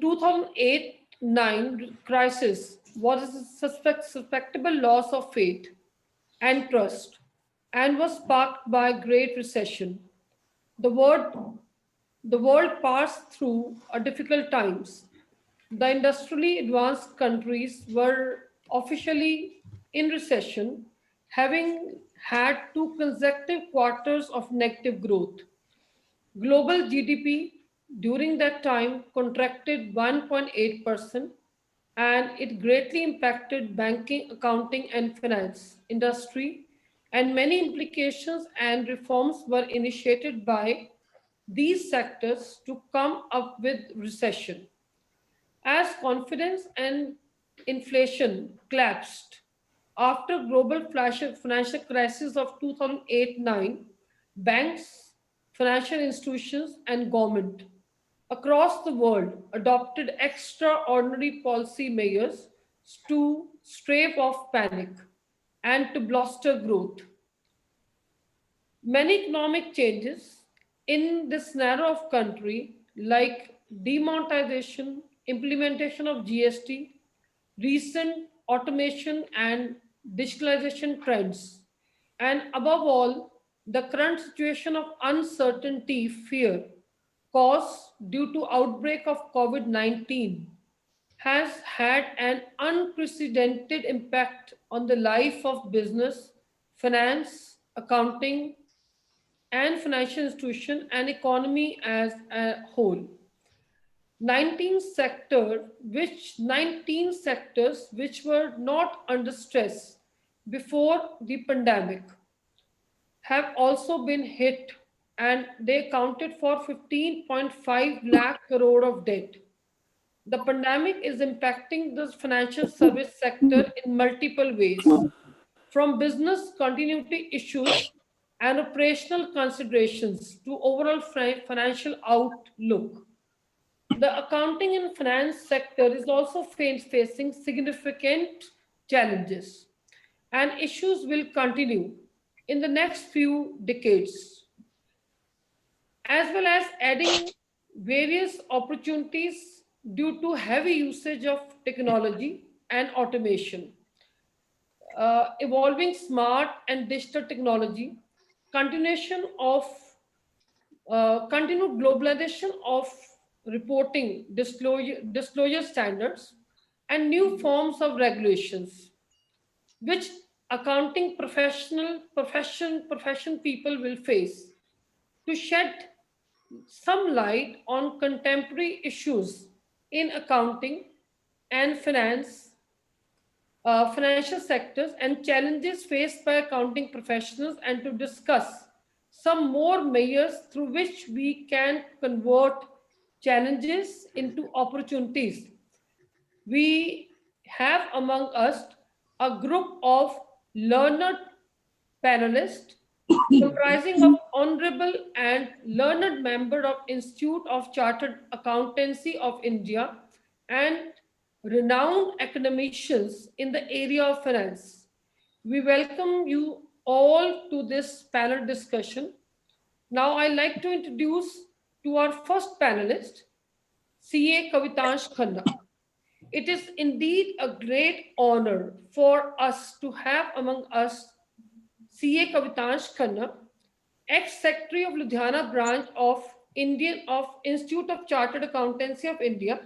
2008-9 crisis was a suspectable loss of faith and trust and was sparked by Great Recession. The world, the world passed through a difficult times. The industrially advanced countries were officially in recession, having had two consecutive quarters of negative growth. Global GDP during that time contracted 1.8%, and it greatly impacted banking, accounting, and finance industry, and many implications and reforms were initiated by these sectors to come up with recession. As confidence and inflation collapsed after global financial crisis of 2008-9, banks, financial institutions, and government across the world adopted extraordinary policy measures to stave off panic and to bolster growth. Many economic changes in this narrow of country, like demonetization, implementation of GST, recent automation and digitalization trends, and above all, the current situation of uncertainty, fear, caused due to outbreak of COVID-19 has had an unprecedented impact on the life of business, finance, accounting, and financial institution and economy as a whole. 19 sectors which were not under stress before the pandemic have also been hit, and they accounted for 15.5 lakh crore of debt. The pandemic is impacting the financial service sector in multiple ways, from business continuity issues and operational considerations to overall financial outlook. The accounting and finance sector is also facing significant challenges, and issues will continue in the next few decades, as well as adding various opportunities due to heavy usage of technology and automation, evolving smart and digital technology, continuation of continued globalization of reporting disclosure standards, and new forms of regulations which accounting profession people will face. To shed some light on contemporary issues in accounting and financial sectors and challenges faced by accounting professionals, and to discuss some more measures through which we can convert challenges into opportunities. We have among us a group of learned panelists comprising of honorable and learned member of Institute of Chartered Accountancy of India and renowned academicians in the area of finance. We welcome you all to this panel discussion. Now I'd like to introduce to our first panelist, CA Kavitansh Khanna. It is indeed a great honor for us to have among us CA Kavitansh Khanna, ex-secretary of Ludhiana branch of Institute of Chartered Accountancy of India,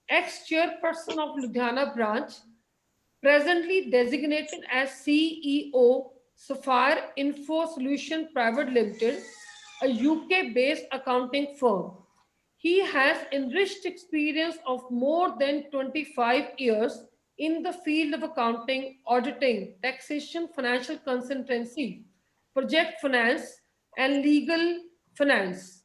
ex-chairperson of Ludhiana branch, presently designated as CEO Sapphire Info Solution Private Limited, a UK-based accounting firm. He has enriched experience of more than 25 years in the field of accounting, auditing, taxation, financial consultancy, project finance, and legal finance.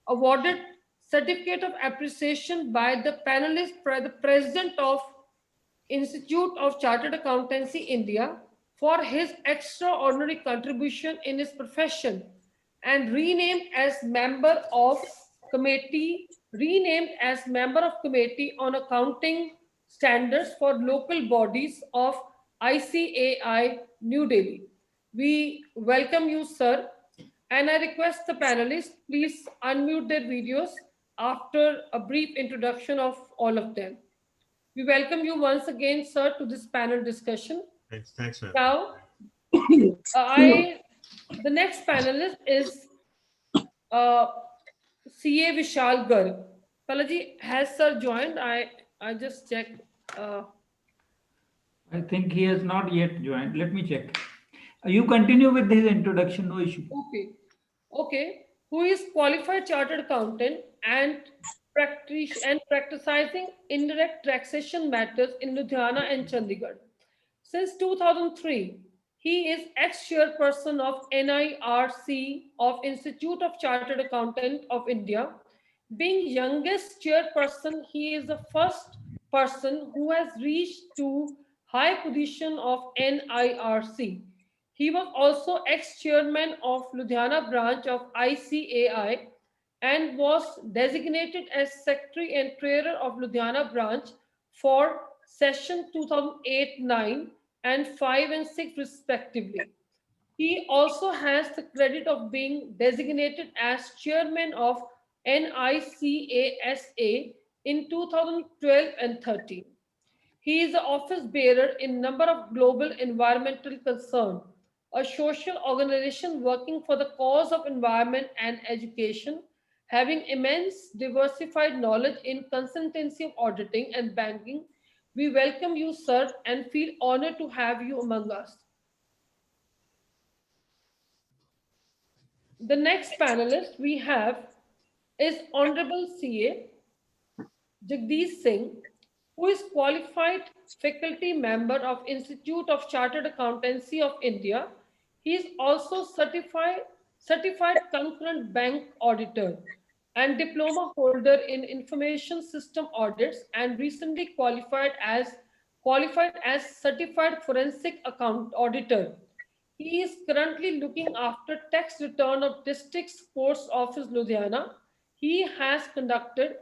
Awarded certificate of appreciation by the panelist, by the president of Institute of Chartered Accountancy India for his extraordinary contribution in his profession, and renamed as member of committee on accounting standards for local bodies of ICAI New Delhi. We welcome you, sir, and I request the panelists please unmute their videos after a brief introduction of all of them. We welcome you once again, sir, to this panel discussion. Thanks, ma'am. Now, the next panelist is CA Vishal Garg. Palaji, has sir joined? I just checked. I think he has not yet joined. Let me check. You continue with his introduction, no issue. Okay. Who is qualified chartered accountant and practicing indirect taxation matters in Ludhiana and Chandigarh. Since 2003, he is ex-chairperson of NIRC of Institute of Chartered Accountant of India. Being youngest chairperson, he is the first person who has reached to high position of NIRC. He was also ex-chairman of Ludhiana branch of ICAI and was designated as secretary and treasurer of Ludhiana branch for session 2008-9 and 5 and 6 respectively. He also has the credit of being designated as chairman of NICASA in 2012 and 13. He is the office bearer in number of global environmental concern, a social organization working for the cause of environment and education, having immense diversified knowledge in consultancy of auditing and banking. We welcome you, sir, and feel honored to have you among us. The next panelist we have is Honorable CA Jagdish Singh, who is qualified faculty member of Institute of Chartered Accountancy of India. He is also certified concurrent bank auditor and diploma holder in information system audits and recently qualified as certified forensic account auditor. He is currently looking after tax return of District Sports Office Ludhiana. He has conducted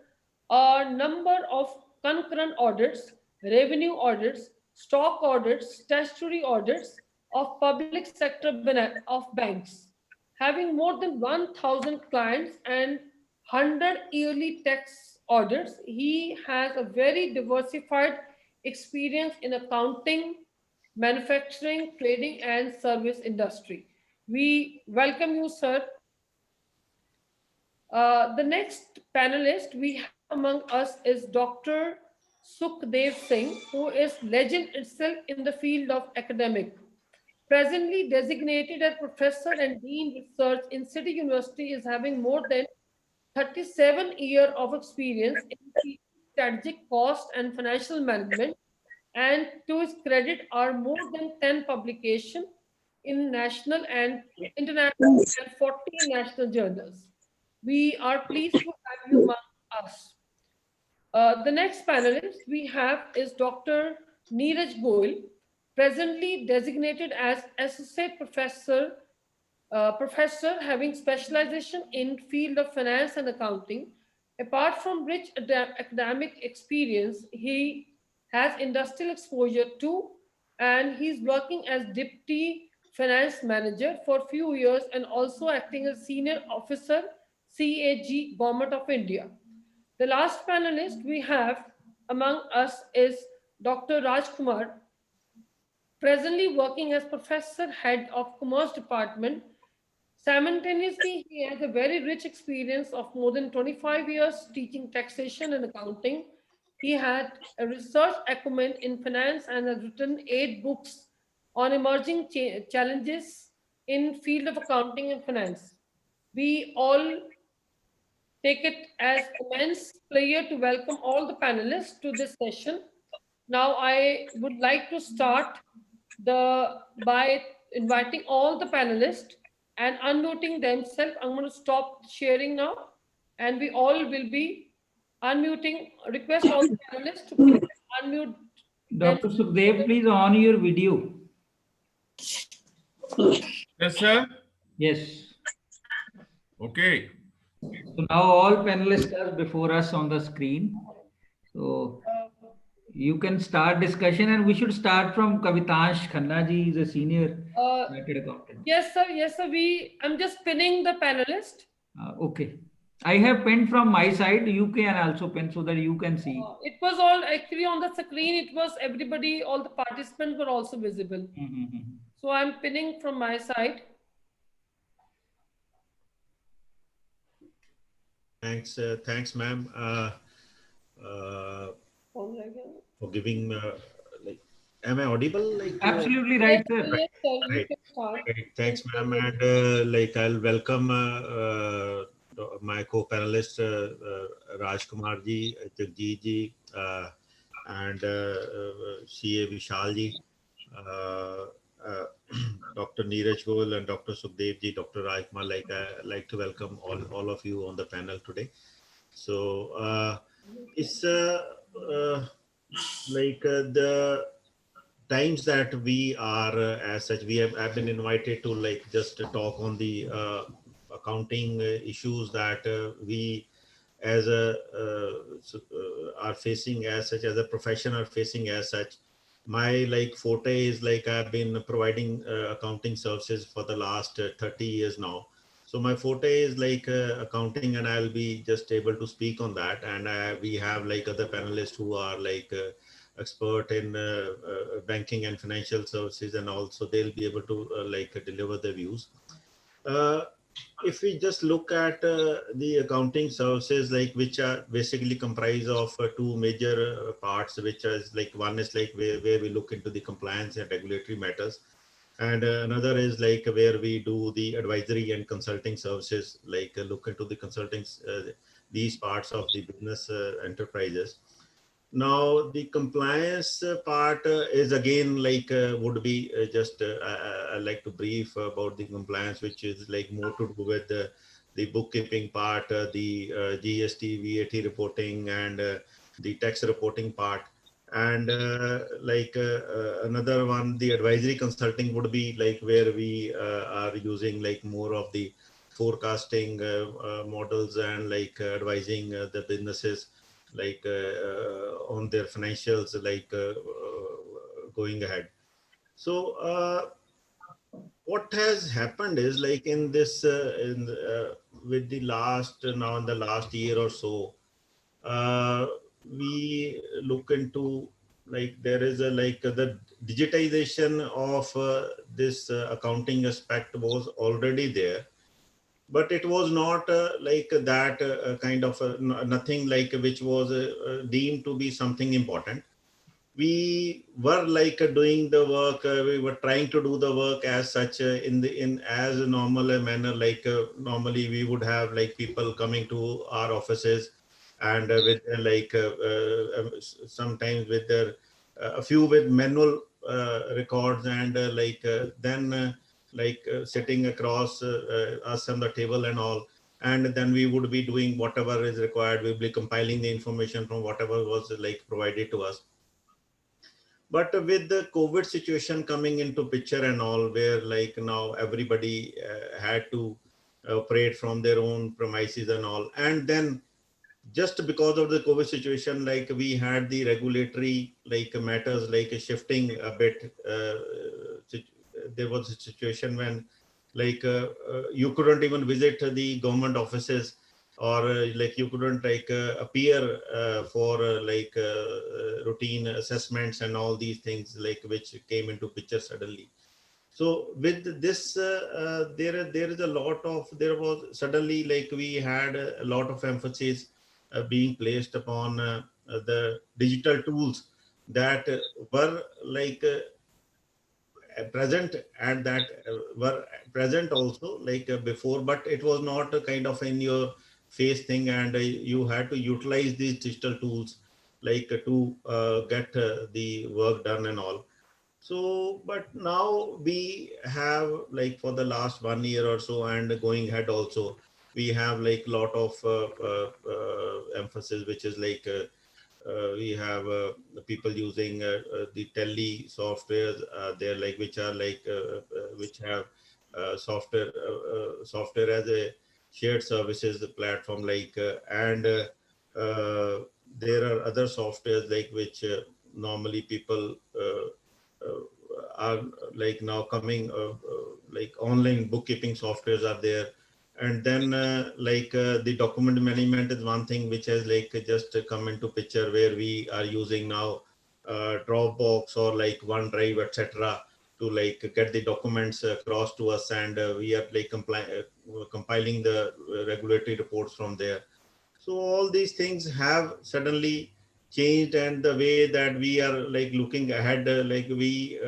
a number of concurrent audits, revenue audits, stock audits, statutory audits of public sector of banks, having more than 1,000 clients and 100 yearly tax audits. He has a very diversified experience in accounting, manufacturing, trading, and service industry. We welcome you, sir. The next panelist we have among us is Dr. Sukhdev Singh, who is legend itself in the field of academic. Presently designated as professor and dean research in City University, is having more than 37 years of experience in strategic cost and financial management, and to his credit are more than 10 publications in national and international and 40 national journals. We are pleased to have you among us. The next panelist we have is Dr. Neeraj Goyal, presently designated as Associate Professor having specialization in field of finance and accounting. Apart from rich academic experience, he has industrial exposure too, and he's working as Deputy Finance Manager for a few years and also acting as Senior Officer, CAG, Government of India. The last panelist we have among us is Dr. Rajkumar, presently working as Professor Head of Commerce Department. Simultaneously, he has a very rich experience of more than 25 years teaching taxation and accounting. He had a research acumen in finance and has written 8 books on emerging challenges in field of accounting and finance. We all take it as immense pleasure to welcome all the panelists to this session. Now, I would like to start by inviting all the panelists and unmuting themselves. I'm going to stop sharing now, and we all will be unmuting. Request all the panelists to please unmute. Dr. Sukhdev, please on your video. Yes, sir. Yes. Okay. So now all panelists are before us on the screen. So you can start discussion, and we should start from Kavitansh Khanna ji, is a senior chartered accountant. Yes, sir. Yes, sir. I'm just pinning the panelist. Okay. I have pinned from my side. You can also pin so that you can see. It was all actually on the screen. It was everybody, all the participants were also visible. Mhm. So I'm pinning from my side. Thanks, ma'am, for giving. Like, am I audible? Like, Absolutely Yes, right, sir. yes, sir. You right. can start. Right. Thank Thanks, ma'am. you. And like, I'll welcome my co-panelist Raj Kumar ji, Jagjeet ji, and CA Vishal ji, uh, uh, Dr. Neeraj Goel and Dr. Sukhdev ji, Dr. Raj Kumar. Like, I like to welcome all of you on the panel today. So it's like the times that we are as such we have been invited to like just talk on the accounting issues that we as a are facing as such as a profession are facing as such. My like forte is like I've been providing accounting services for the last 30 years now. So my forte is like accounting, and I'll be just able to speak on that. And we have like other panelists who are like expert in banking and financial services, and also they'll be able to like deliver the views. Uh, if we just look at the accounting services, like which are basically comprised of two major parts, which is like one is like where we look into the compliance and regulatory matters, and another is like where we do the advisory and consulting services, like look into the consulting these parts of the business enterprises. Now, the compliance part is again like would be just I like to brief about the compliance, which is like more to do with the bookkeeping part, the GST, VAT reporting, and the tax reporting part. And like another one, the advisory consulting would be like where we are using like more of the forecasting models and like advising the businesses like on their financials, like going ahead. So what has happened is like in this with the last now in the last year or so, uh, we look into like there is a like the digitization of this accounting aspect was already there, but it was not like that kind of nothing like which was deemed to be something important. We were like doing the work, we were trying to do the work as such in the in as a normal manner, like normally we would have like people coming to our offices and with like sometimes with their a few with manual records, and then like sitting across us on the table and all, and then we would be doing whatever is required. We'll be compiling the information from whatever was like provided to us. But with the COVID situation coming into picture and all, where like now everybody had to operate from their own premises and all, and then just because of the COVID situation, like we had the regulatory like matters like shifting a bit. There was a situation when like you couldn't even visit the government offices, or like you couldn't like appear for routine assessments and all these things like which came into picture suddenly. So with this there is a lot of there was suddenly like we had a lot of emphasis being placed upon the digital tools that were like present, and that were present also like before, but it was not a kind of in your face thing, and you had to utilize these digital tools like to get the work done and all. So but now we have like for the last 1 year or so and going ahead also, we have like lot of emphasis, which is like we have the people using the tele softwares there, like which are like which have software as a shared services platform, like and there are other softwares like which normally people uh, are like now coming like online bookkeeping softwares are there, And then the document management is one thing which has like just come into picture, where we are using now Dropbox or like OneDrive, etc., to like get the documents across to us, and we are like compiling the regulatory reports from there. So all these things have suddenly changed, and the way that we are like looking ahead, we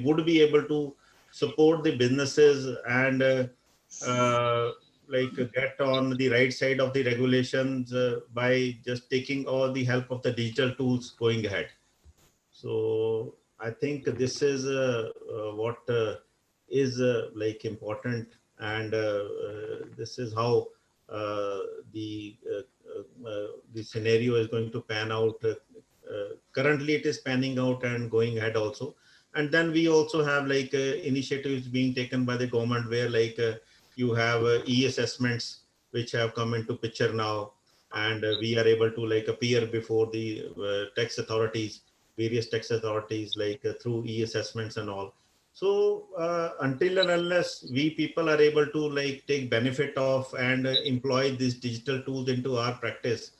would be able to support the businesses and get on the right side of the regulations by just taking all the help of the digital tools going ahead. So I think this is what is like important, and this is how uh, the the scenario is going to pan out. Currently, it is panning out and going ahead also. And then we also have like initiatives being taken by the government, where like you have e-assessments which have come into picture now, and we are able to like appear before the tax authorities, various tax authorities, like through e-assessments and all. So until and unless we people are able to like take benefit of and employ these digital tools into our practice,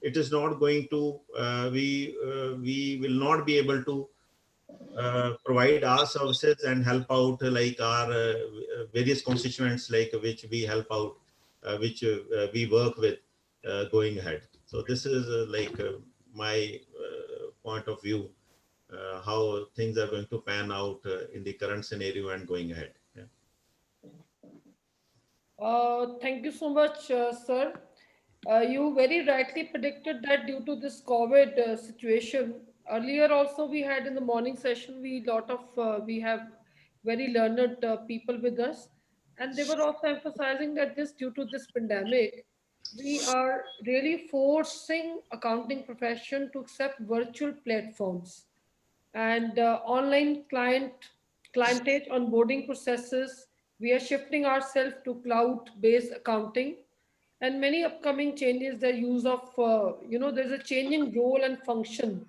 it is not going to we will not be able to provide our services and help out like our various constituents, like which we help out, which we work with going ahead. So this is my point of view, how things are going to pan out in the current scenario and going ahead. Yeah. Thank you so much, sir. You very rightly predicted that due to this COVID situation. Earlier, also we had in the morning session, we have very learned people with us, and they were also emphasizing that this due to this pandemic, we are really forcing accounting profession to accept virtual platforms and online clientage onboarding processes. We are shifting ourselves to cloud-based accounting, and many upcoming changes. The use of there's a changing role and function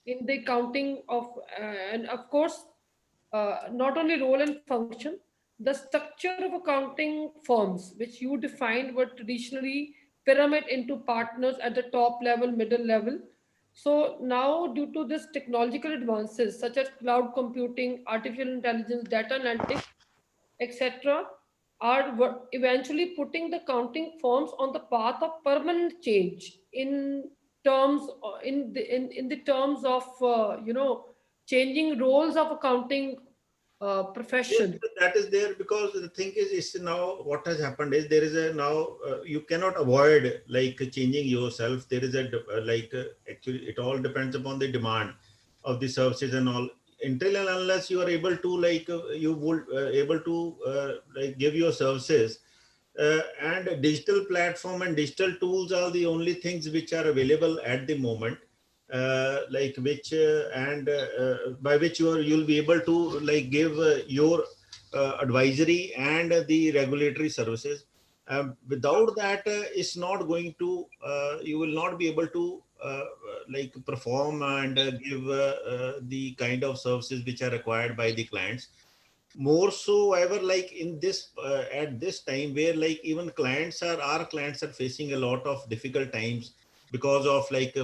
in the accounting of and of course not only role and function, the structure of accounting firms, which you defined, were traditionally pyramid into partners at the top level, middle level. So now, due to this technological advances such as cloud computing, artificial intelligence, data analytics, etc., are eventually putting the accounting firms on the path of permanent change in terms in the terms of changing roles of accounting Yes, profession. that is there, because the thing is now what has happened is there is a now you cannot avoid like changing yourself. There is a actually it all depends upon the demand of the services and all. Until and unless you are able to you would able to like give your services, and digital platform and digital tools are the only things which are available at the moment, like which and by which you'll be able to like give your advisory and the regulatory services. Without that, it's not going to you will not be able to like perform and give the kind of services which are required by the clients. More so ever, like in this at this time, where like even our clients are facing a lot of difficult times because of like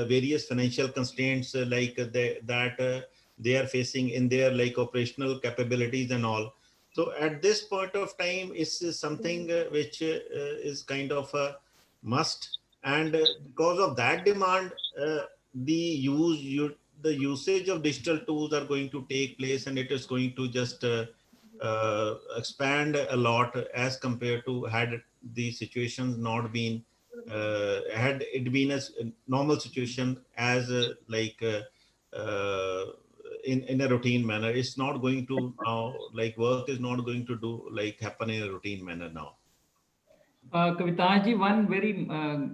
various financial constraints, they are facing in their like operational capabilities and all. So at this point of time, it's something which is kind of a must. And because of that demand, the the usage of digital tools are going to take place, and it is going to just expand a lot as compared to had the situations not been had it been a normal situation as in a routine manner. It's not going to now, like work is not going to do like happen in a routine manner now. Kavitaji, one very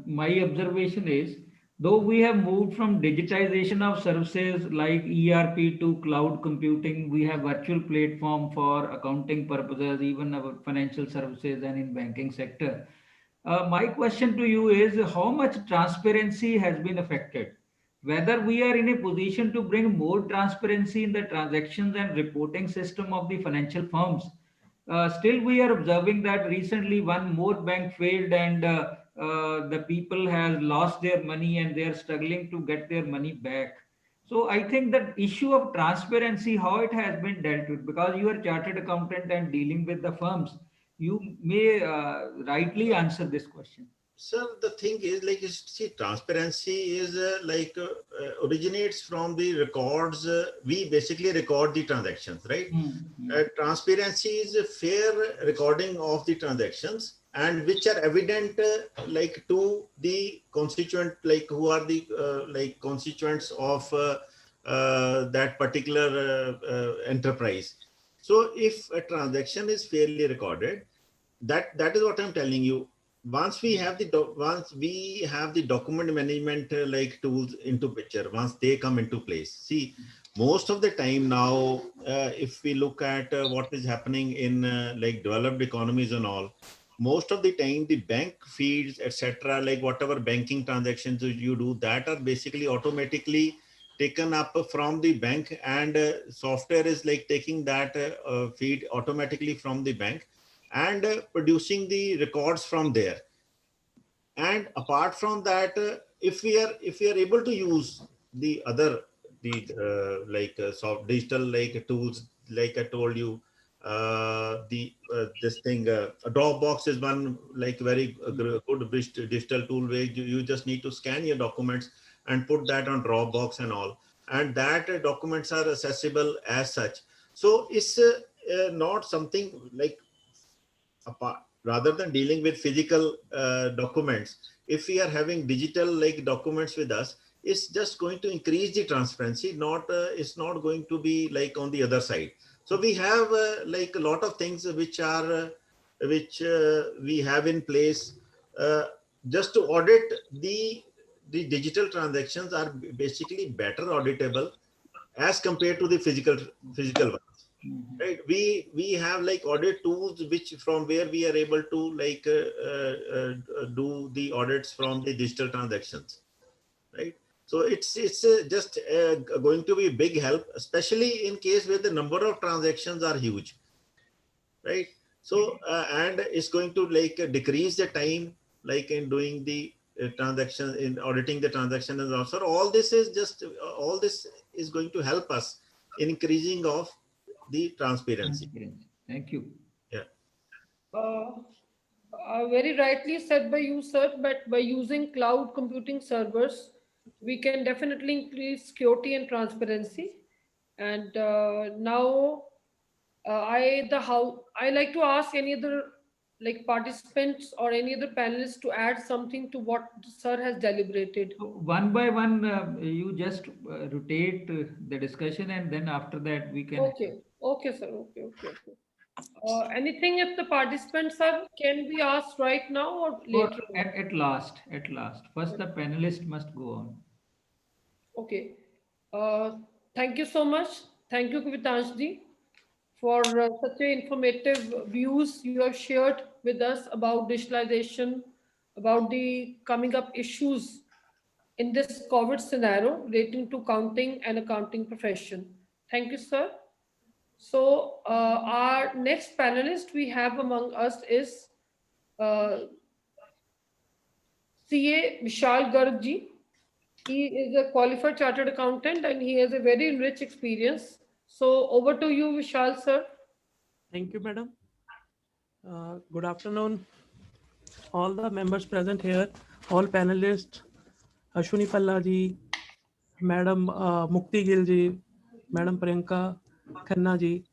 my observation is, though we have moved from digitization of services like ERP to cloud computing, we have virtual platform for accounting purposes, even our financial services and in banking sector. My question to you is, how much transparency has been affected? Whether we are in a position to bring more transparency in the transactions and reporting system of the financial firms, Still we are observing that recently one more bank failed, and the people have lost their money and they are struggling to get their money back. So I think that issue of transparency, how it has been dealt with, because you are chartered accountant and dealing with the firms, you may rightly answer this question. Sir, the thing is like, see, transparency is originates from the records. We basically record the transactions, right? Transparency is a fair recording of the transactions, and which are evident like to the constituent, like who are the like constituents of that particular enterprise. So if a transaction is fairly recorded, that is what I'm telling you. Once we have the document management like tools into picture, once they come into place, see, most of the time now, if we look at what is happening in like developed economies and all, most of the time the bank feeds, etc., like whatever banking transactions you do, that are basically automatically taken up from the bank, and software is like taking that feed automatically from the bank and producing the records from there. And apart from that, if we are able to use the other, the soft digital like tools, like I told you, the this thing, Dropbox is one like very good digital tool where you just need to scan your documents and put that on Dropbox and all, and that documents are accessible as such. So it's not something like, apart, rather than dealing with physical documents, if we are having digital like documents with us, it's just going to increase the transparency, not it's not going to be like on the other side. So we have like a lot of things which are which we have in place uh, just to audit the digital transactions are basically better auditable as compared to the physical one, right? We have like audit tools which from where we are able to like do the audits from the digital transactions, right? So it's just going to be a big help, especially in case where the number of transactions are huge, right? So and it's going to like decrease the time like in doing the transaction, in auditing the transaction, and also all this is just all this is going to help us in increasing of the transparency. Thank you. Yeah. Very rightly said by you, sir, but by using cloud computing servers, we can definitely increase security and transparency. And now, I like to ask any other like participants or any other panelists to add something to what sir has deliberated. So one by one, you just rotate the discussion, and then after that we can. Okay, okay, sir. Okay. Anything if the participants are can be asked right now or Or later on? at last, at last. First, the panelist must go on. Okay. Uh, Thank you so much. Thank you, Kavitanshji, for such a informative views you have shared with us about digitalization, about the coming up issues in this COVID scenario relating to accounting and accounting profession. Thank you, sir. So our next panelist we have among us is uh, CA Vishal Garg ji. He is a qualified chartered accountant and he has a very rich experience. So over to you, Vishal, sir. Thank you, madam. Good afternoon, all the members present here, all panelists, Ashwini Palla ji, Madam Mukti Gill ji, Madam Priyanka Khanna ji,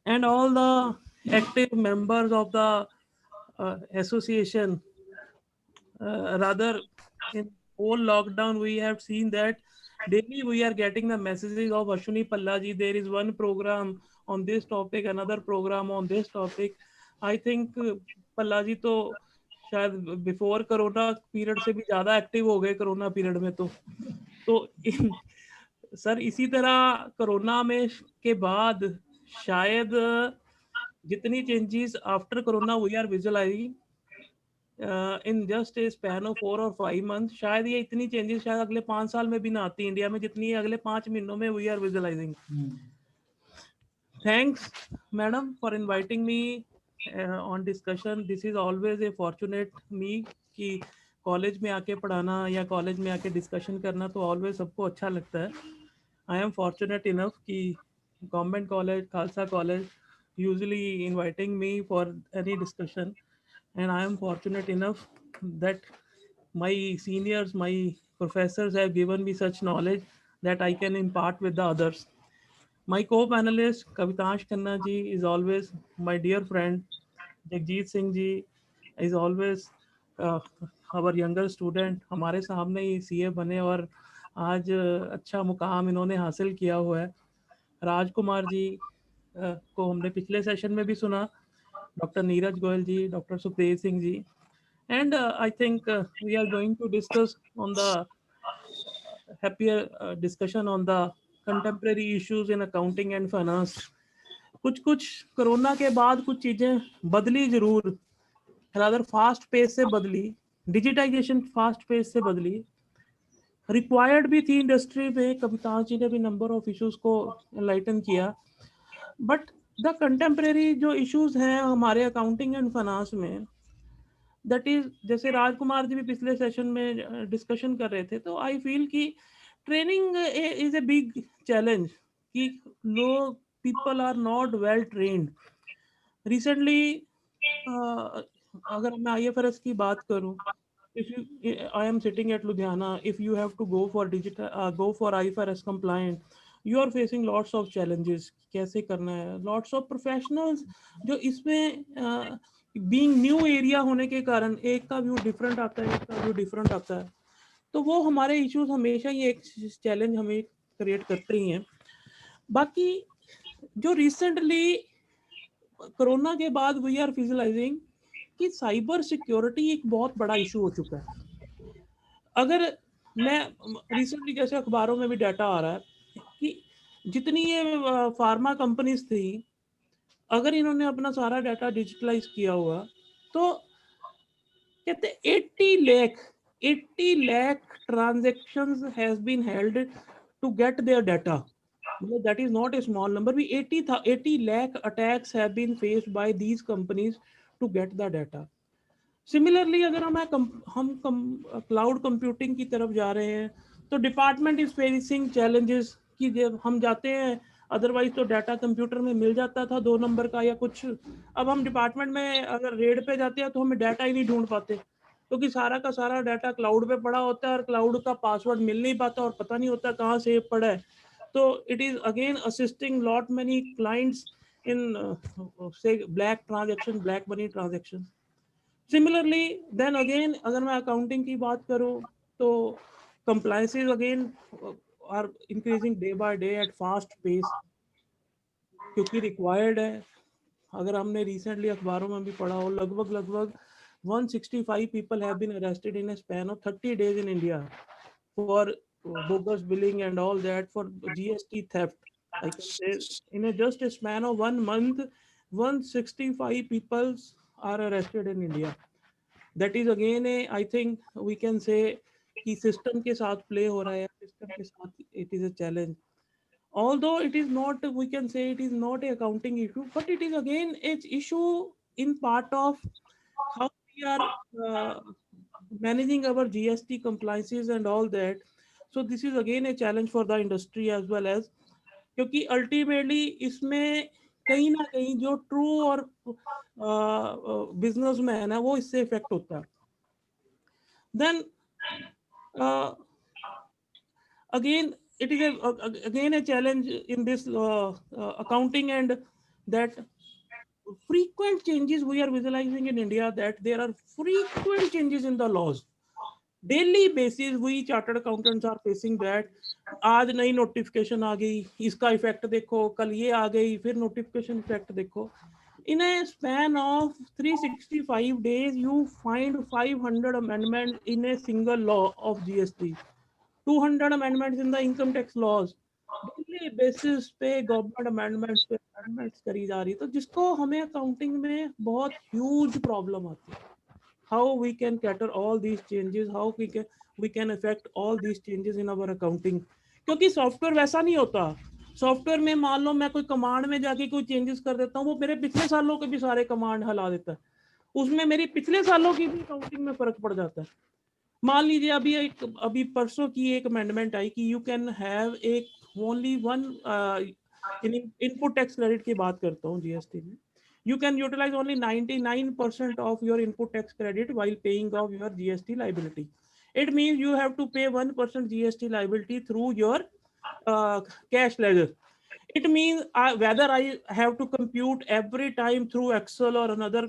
and all the active members of the association. Rather, in whole lockdown, we have seen that daily we are getting the messages of Ashwini Palla ji. There is one program on this topic, another program on this topic. I think पल्ला जी तो शायद before corona period से भी ज्यादा active हो गए corona period में तो सर इसी तरह कोरोना में के बाद शायद जितनी changes after corona we are visualising in just a span of 4 और 5 मंथ, शायद ये इतनी चेंजेस शायद अगले 5 साल में भी ना आती इंडिया में जितनी अगले 5 महीनों में we are visualising. Thanks, madam, for inviting me on discussion. This is always a fortunate me कि कॉलेज में आके पढ़ाना या कॉलेज में आके डिस्कशन करना तो ऑलवेज सबको अच्छा लगता है. आई एम फॉर्चुनेट इनफ कि government college, Khalsa college usually inviting me for any discussion, and I am fortunate enough that my seniors, my professors have given me such knowledge that I can impart with the others. My co-panelist Kavitansh Khanna ji is always my dear friend. Jagjit Singh ji is always uh, our younger student. हमारे सामने ही CA बने और आज अच्छा मुकाम इन्होंने हासिल किया हुआ है. राजकुमार जी को हमने पिछले सेशन में भी सुना, doctor Neeraj Goyal ji, doctor Sukhdev Singh ji, and I think we are going to discuss on the happier discussion on the contemporary issues in accounting and finance. कुछ कोरोना के बाद कुछ चीजें बदली जरूर, रादर फास्ट पेस से बदली, डिजिटाइजेशन फास्ट पेस से बदली, रिक्वायर्ड भी थी इंडस्ट्री में. कविता जी ने भी नंबर ऑफ इश्यूज को एनलाइटन किया, बट द कंटेम्प्रेरी जो इश्यूज हैं हमारे अकाउंटिंग एंड फाइनेंस में, दैट इज जैसे राजकुमार जी भी पिछले सेशन में डिस्कशन कर रहे थे, तो आई फील कि training is a big challenge कि लोग people are not well trained. Recently अगर मैं IFRS की बात करूं, if you I am sitting at Ludhiana, if you have to go for go for IFRS compliant, you are facing lots of challenges. कैसे करना है, lots of professionals जो इसमें being new area होने के कारण एक का व्यू डिफरेंट आता है, एक का व्यू डिफरेंट आता है, तो वो हमारे इश्यूज हमेशा ही एक चैलेंज हमें क्रिएट करते ही हैं. बाकी जो रिसेंटली कोरोना के बाद वी आर विजुअलाइजिंग कि साइबर सिक्योरिटी एक बहुत बड़ा इशू हो चुका है. अगर मैं रिसेंटली जैसे अखबारों में भी डाटा आ रहा है कि जितनी ये फार्मा कंपनीज थी, अगर इन्होंने अपना सारा डाटा डिजिटलाइज किया हुआ तो कहते 80 lakh transactions has been held to get their data. That is not a small number. 80 lakh attacks have been faced by these companies to get the data. Similarly, अगर हम क्लाउड कंप्यूटिंग की तरफ जा रहे हैं तो डिपार्टमेंट इज फेसिंग चैलेंजेस कि जब हम जाते हैं, अदरवाइज तो डाटा कंप्यूटर में मिल जाता था 2 नंबर का या कुछ. अब हम डिपार्टमेंट में अगर रेड पे जाते हैं तो हमें डाटा ही नहीं ढूंढ पाते, क्योंकि सारा का सारा डाटा क्लाउड पे पड़ा होता है और क्लाउड का पासवर्ड मिल नहीं पाता और पता नहीं होता कहाँ सेव पड़ा है. तो it is again assisting lot many clients in से black transaction, black money transaction. Similarly, then again, अगर मैं अकाउंटिंग की बात करूं तो compliances again are increasing day by day at fast pace, क्योंकि required है. अगर हमने recently अखबारों में भी पढ़ा हो, लगभग 165 people have been arrested in a span of 30 days in India for bogus billing and all that, for GST theft. I can say in just a span of 1 month, 165 people are arrested in India. That is again a, I think we can say कि system के साथ play हो रहा है, system के साथ it is a challenge. Although it is not, we can say it is not a accounting issue, but it is again an issue in part of how we are managing our GST compliances and all that. So this is again a challenge for the industry as well as, क्योंकि ultimately इसमें कहीं ना कहीं जो true और businessman है वो इससे इफेक्ट होता है. Then again it is again a challenge in this accounting, and that frequent changes we are visualizing in India, that there are frequent changes in the laws. Daily basis we chartered accountants are facing that. आज नई notification आ गई, इसका effect देखो, कल ये आ गई, फिर notification effect देखो. In a span of 365 days, you find 500 amendments in a single law of GST, 200 amendments in the income tax laws. Daily basis पे गवर्नमेंट अमेंडमेंट्स करी जा रही, तो जिसको हमें अकाउंटिंग में बहुत ह्यूज प्रॉब्लम आती है. How we can cater all these changes, how we can affect all these changes in our accounting, क्योंकि सॉफ्टवेयर वैसा नहीं होता. सॉफ्टवेयर में मान लो मैं कोई कमांड में जाके कोई चेंजेस कर देता हूँ, वो मेरे पिछले सालों के भी सारे कमांड हिला देता है, उसमें मेरी पिछले सालों की भी काउंटिंग में फर्क पड़ जाता है। मान लीजिए अभी परसों की एक अमेंडमेंट आई कि यू कैन हैव एक only one input tax credit की बात करता हूँ जीएसटी में, you can utilize only 99% of your input tax credit while paying off your GST liability. It means you have to pay 1% GST liability through your cash ledger. It means whether I have to compute every time through Excel or another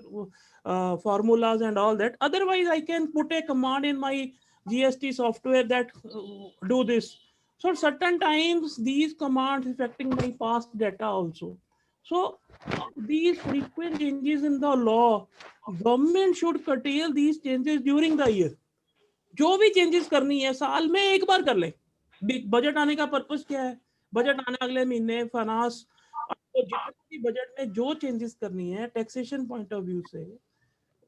formulas and all that. Otherwise, I can put a command in my GST software that do this. So certain times these commands affecting my past data also. So these frequent changes in the law, government should curtail these changes during the year. जो भी changes करनी है साल में एक बार कर ले। Budget आने का पर्पस क्या है? बजट आने अगले महीने, फाइनेंस, आपको जितने भी बजट में जो चेंजेस करनी है टैक्सेशन पॉइंट ऑफ व्यू से,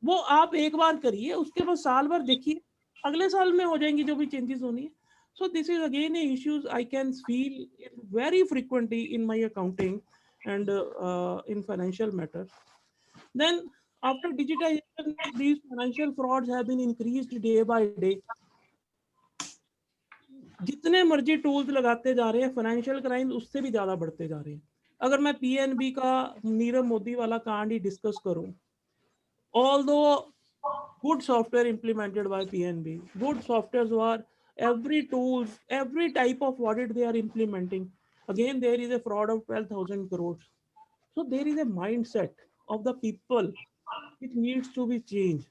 वो आप एक बार करिए, उसके बाद साल भर देखिए, अगले साल में हो जाएंगी जो भी चेंजेस होनी है। So this is again a issues I can feel very frequently in my accounting and in financial matters. Then after digitization, these financial frauds have been increased day by day. जितने मर्जी tools लगाते जा रहे हैं, financial crime उससे भी ज्यादा बढ़ते जा रहे हैं। अगर मैं पीएनबी का नीरव मोदी वाला कांड ही डिस्कस करूं, although good software implemented by PNB, good softwares were every tools, every type of audit they are implementing. Again, there is a fraud of 12,000 crores. So there is a mindset of the people which needs to be changed.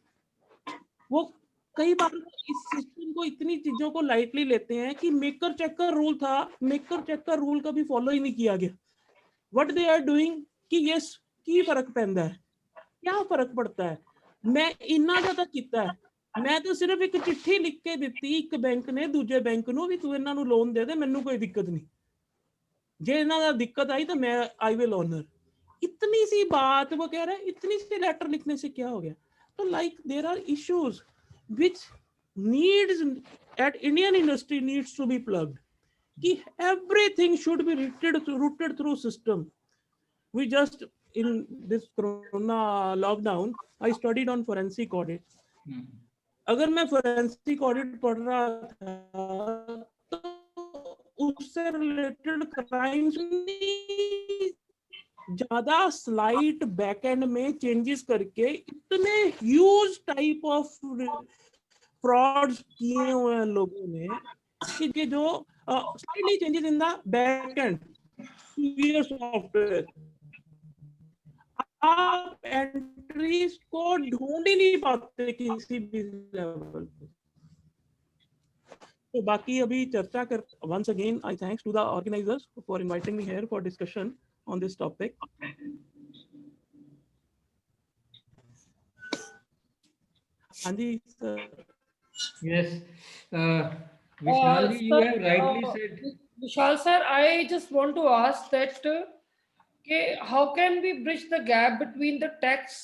वो कई बार इस system को इतनी चीजों को lightly लेते हैं कि मेकर चेकर रूल था, मेकर चेकर रूल कभी फॉलो ही नहीं किया गया। व्हाट दे आर डूइंग कि यस की फर्क पैंदा है, क्या फर्क पड़ता है, मैं इन्ना ज्यादा किया है, मैं तो सिर्फ एक चिट्ठी लिख के दी एक बैंक ने दूजे बैंक नूं भी तू इन्हां नूं लोन दे दे, मैनू कोई दिक्कत नहीं, जे इन्हां दा दिक्कत आई तो मैं आई विल ऑनर। इतनी सी बात वो कह रहा है, इतनी सी लेटर लिखने से क्या हो गया? तो like there are issues which needs at Indian industry needs to be plugged. कि everything should be routed through system. We just in this corona lockdown, I studied on forensic audit. अगर मैं forensic audit पढ़ रहा था तो उससे related crimes ज्यादा slight backend में चेंजेस करके इतने ह्यूज टाइप ऑफ फ्रॉड्स किए हुए हैं लोगों ने कि जो slightly changes in the backend software, आप एंट्रीज को ढूंढ ही नहीं पाते किसी भी लेवल पे। तो बाकी अभी चर्चा कर, once again I thanks to the organizers for inviting me here for discussion on this topic. Andy, sir. Yes, Vishal ji, you have rightly said. Vishal sir, I just want to ask that how can we bridge the gap between the tax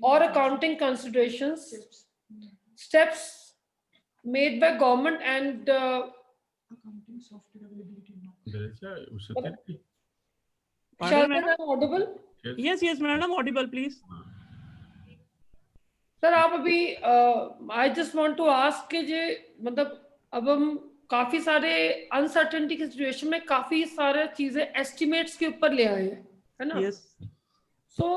or accounting considerations, steps made by government and accounting software availability now. Vishal sir, I'm audible? Yes, madam, audible, please. Sir आप अभी I just want to ask कि जे मतलब अब हम काफी सारे uncertainty की सिचुएशन में काफी सारे चीजें एस्टिमेट्स के ऊपर ले आए हैं, है ना? यस। सो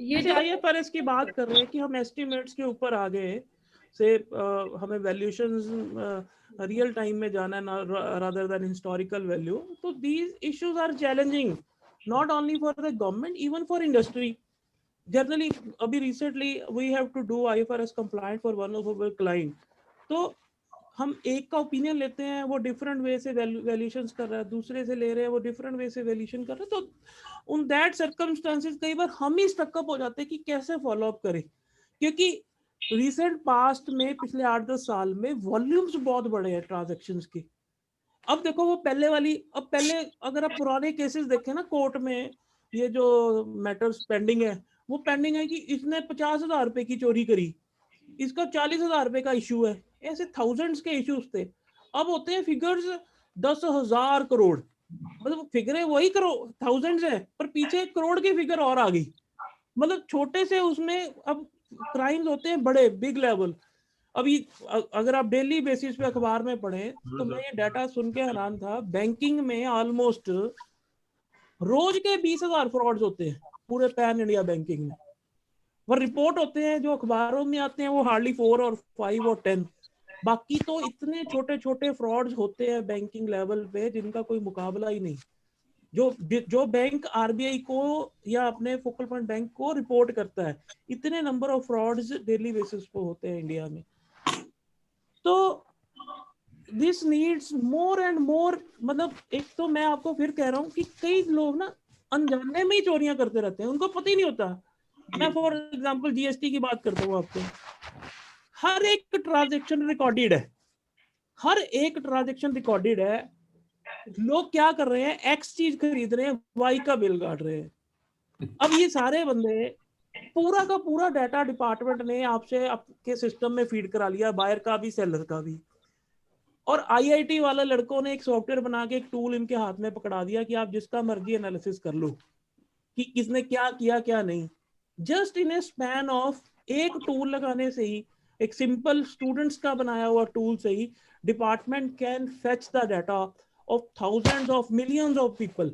ये जो आईएफआरएस की बात कर रहे हैं कि हम एस्टिमेट्स के ऊपर आ गए से हमें वैल्यूएशंस रियल टाइम में जाना है रादर देन हिस्टोरिकल वैल्यू। तो these issues are challenging not only for the government, even for industry generally. अभी recently we have to do IFRS compliant for one of our client. तो हम एक का opinion लेते हैं, वो डिफरेंट वे से वैल्यूएशंस कर रहा है, दूसरे से ले रहे हैं वो डिफरेंट वे से वैल्यूएशन कर रहे हैं। तो उन दैट सर्कमस्टेंसेस कई बार हम ही स्टकअप हो जाते हैं कि कैसे फॉलो अप करें, क्योंकि रिसेंट पास्ट में पिछले 8-10 साल में वॉल्यूम्स बहुत बड़े हैं ट्रांजैक्शंस के। अब देखो वो पहले वाली, अब पहले अगर आप पुराने केसेस देखें ना कोर्ट में, ये जो मैटर्स पेंडिंग है वो पेंडिंग है कि इसने 50,000 रुपए की चोरी करी, इसका 40,000 रुपए का इशू है, ऐसे थाउजेंड्स के इश्यूज थे। अब होते हैं फिगर्स 10,000 करोड़, मतलब फिगरें वही करो थाउजेंड्स है, पर पीछे करोड़ की फिगर और आ गई। मतलब छोटे से उसमें अब क्राइम्स होते हैं बड़े बिग लेवल। अभी अगर आप डेली बेसिस पे अखबार में पढ़ें तो मैं ये डाटा सुन के हैरान था, बैंकिंग में ऑलमोस्ट रोज के 20,000 फ्रॉड्स होते हैं पूरे पैन इंडिया बैंकिंग में। वो रिपोर्ट होते हैं जो अखबारों में आते हैं वो हार्डली 4 और 5 और 10। बाकी तो इतने छोटे छोटे फ्रॉड्स होते हैं बैंकिंग लेवल पे जिनका कोई मुकाबला ही नहीं। जो बैंक आरबीआई को या अपने फोकल पॉइंट बैंक को रिपोर्ट करता है, इतने number of frauds daily basis पे होते हैं इंडिया में। तो this needs more and more. मतलब एक तो मैं आपको फिर कह रहा हूँ कि कई लोग ना अनजाने में ही चोरियां करते रहते हैं, उनको पता ही नहीं होता। मैं फॉर एग्जांपल जीएसटी की बात करता हूँ आपको, हर एक ट्रांजैक्शन रिकॉर्डेड है, हर एक ट्रांजैक्शन रिकॉर्डेड है। लोग क्या कर रहे हैं, एक्स चीज खरीद रहे हैं, वाई का बिल काट रहे हैं। अब ये सारे बंदे पूरा का पूरा डाटा डिपार्टमेंट ने आपसे आपके सिस्टम में फीड करा लिया, बायर का भी सेलर का भी। और आईआईटी वाले लड़कों ने एक सॉफ्टवेयर बना के एक टूल इनके हाथ में पकड़ा दिया कि आप जिसका मर्जी एनालिसिस कर लो कि किसने क्या किया क्या नहीं। Just in A span of एक टूल लगाने से ही, एक सिंपल स्टूडेंट्स का बनाया हुआ टूल से ही department can fetch the data of thousands of millions of people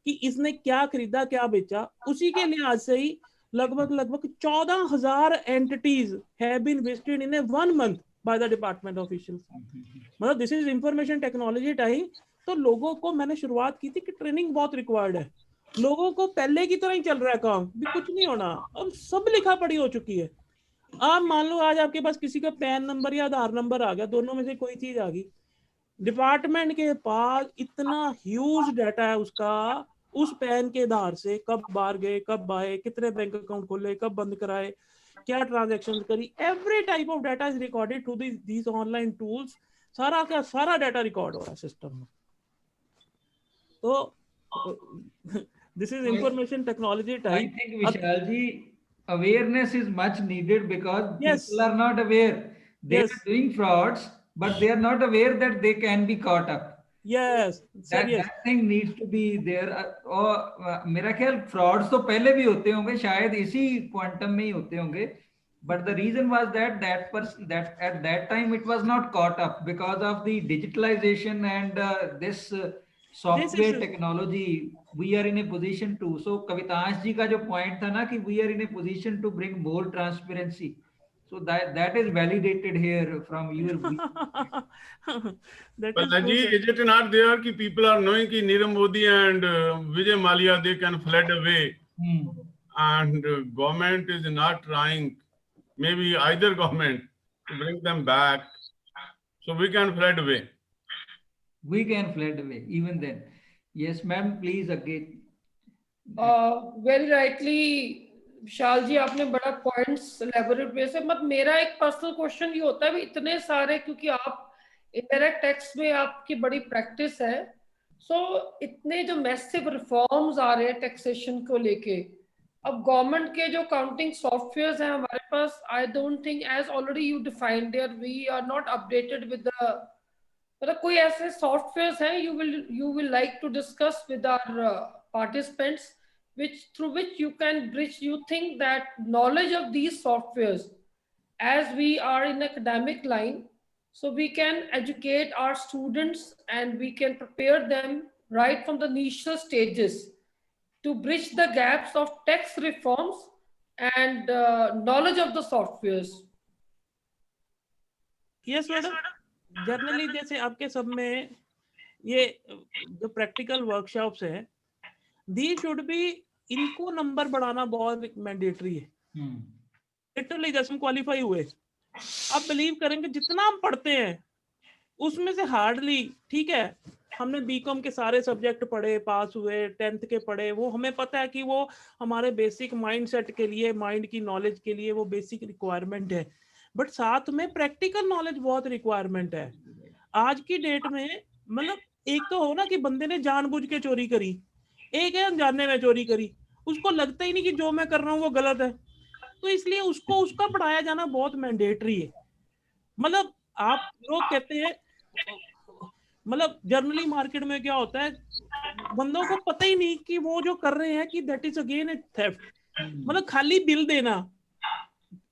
कि इसने क्या खरीदा क्या बेचा। उसी के लिहाज से ही लगभग 14,000 entities have been visited in a 1 month by the department officials. मतलब this is information technology time. तो लोगों को मैंने शुरुआत की थी कि ट्रेनिंग बहुत रिक्वायर्ड है। लोगों को पहले की तरह ही चल रहा है काम, भी कुछ नहीं होना, अब सब लिखा पढ़ी हो चुकी है। आप मान लो आज आपके पास किसी का पैन नंबर या आधार नंबर आ गया, दोनों में से कोई चीज आ गई, डिपार्टमेंट के पास इतना ह्यूज डाटा है उसका, उस पैन के आधार से कब बाहर गए, कब आए, कितने बैंक अकाउंट खोले, कब बंद कराए, क्या ट्रांजैक्शन करी, every type of data is recorded to these online tools. सारा का सारा डाटा रिकॉर्ड हो रहा है सिस्टम में। तो this is information technology I type. think Vishal ji, awareness is much needed because Yes. people are not aware. They Yes. are doing frauds, but they are not aware that they can be caught up. Yes, sir, yes. That thing needs to be there. और मेरा ख्याल frauds तो पहले भी होते होंगे, शायद इसी क्वांटम में ही होते होंगे. But the reason was that that at that time it was not caught up because of the digitalization and this software technology. We are in a position to. So Kavitansh ji का जो point था ना कि we are in a position to bring more transparency. So that is validated here from your. That is Palaji, true, is it not there कि people are knowing कि Nirav Modi and Vijay Mallya they can flood away, and government is not trying, maybe either government, to bring them back, so we can flood away. We can flood away even then. Yes, ma'am. Please again. Very rightly Vishal ji, आपने बड़ा points elaborate किए से। मत मेरा एक personal question ये होता है भी इतने सारे, क्योंकि आप इनडायरेक्ट टैक्स में आपकी बड़ी प्रैक्टिस है, सो इतने जो मैसिव रिफॉर्म्स आ रहे हैं टैक्सेशन को लेके, अब गवर्नमेंट के जो काउंटिंग सॉफ्टवेयर्स हैं हमारे पास, I don't think as already you defined there we are not updated with the, मतलब कोई ऐसे सॉफ्टवेयर्स हैं you will like to discuss with our participants through which you can bridge, you think that knowledge of these softwares, as we are in academic line, so we can educate our students and we can prepare them right from the initial stages to bridge the gaps of tax reforms and knowledge of the softwares. Yes, madam. Generally जैसे आपके सब में ये जो practical workshops है, they should be, इनको number बढ़ाना बहुत मैंडेटरी है। लिटरली जैसे हम क्वालिफाई हुए, आप बिलीव करेंगे जितना हम पढ़ते हैं उसमें से हार्डली, ठीक है हमने बीकॉम के सारे सब्जेक्ट पढ़े, पास हुए, 10th के पढ़े, वो हमें पता है कि वो हमारे बेसिक माइंड सेट के लिए, माइंड की नॉलेज के लिए वो बेसिक रिक्वायरमेंट है, बट साथ में प्रैक्टिकल नॉलेज बहुत रिक्वायरमेंट है आज की डेट में। मतलब एक तो हो ना कि बंदे ने जानबूझ के चोरी करी, एक है अनजाने में चोरी करी, उसको लगता ही नहीं कि जो मैं कर रहा हूँ वो गलत है, तो इसलिए उसको उसका पढ़ाया जाना बहुत मैंडेटरी है। मतलब आप लोग कहते हैं, मतलब जनरली मार्केट में क्या होता है, बंदों को पता ही नहीं कि वो जो कर रहे हैं कि that is again A theft. मतलब खाली बिल देना,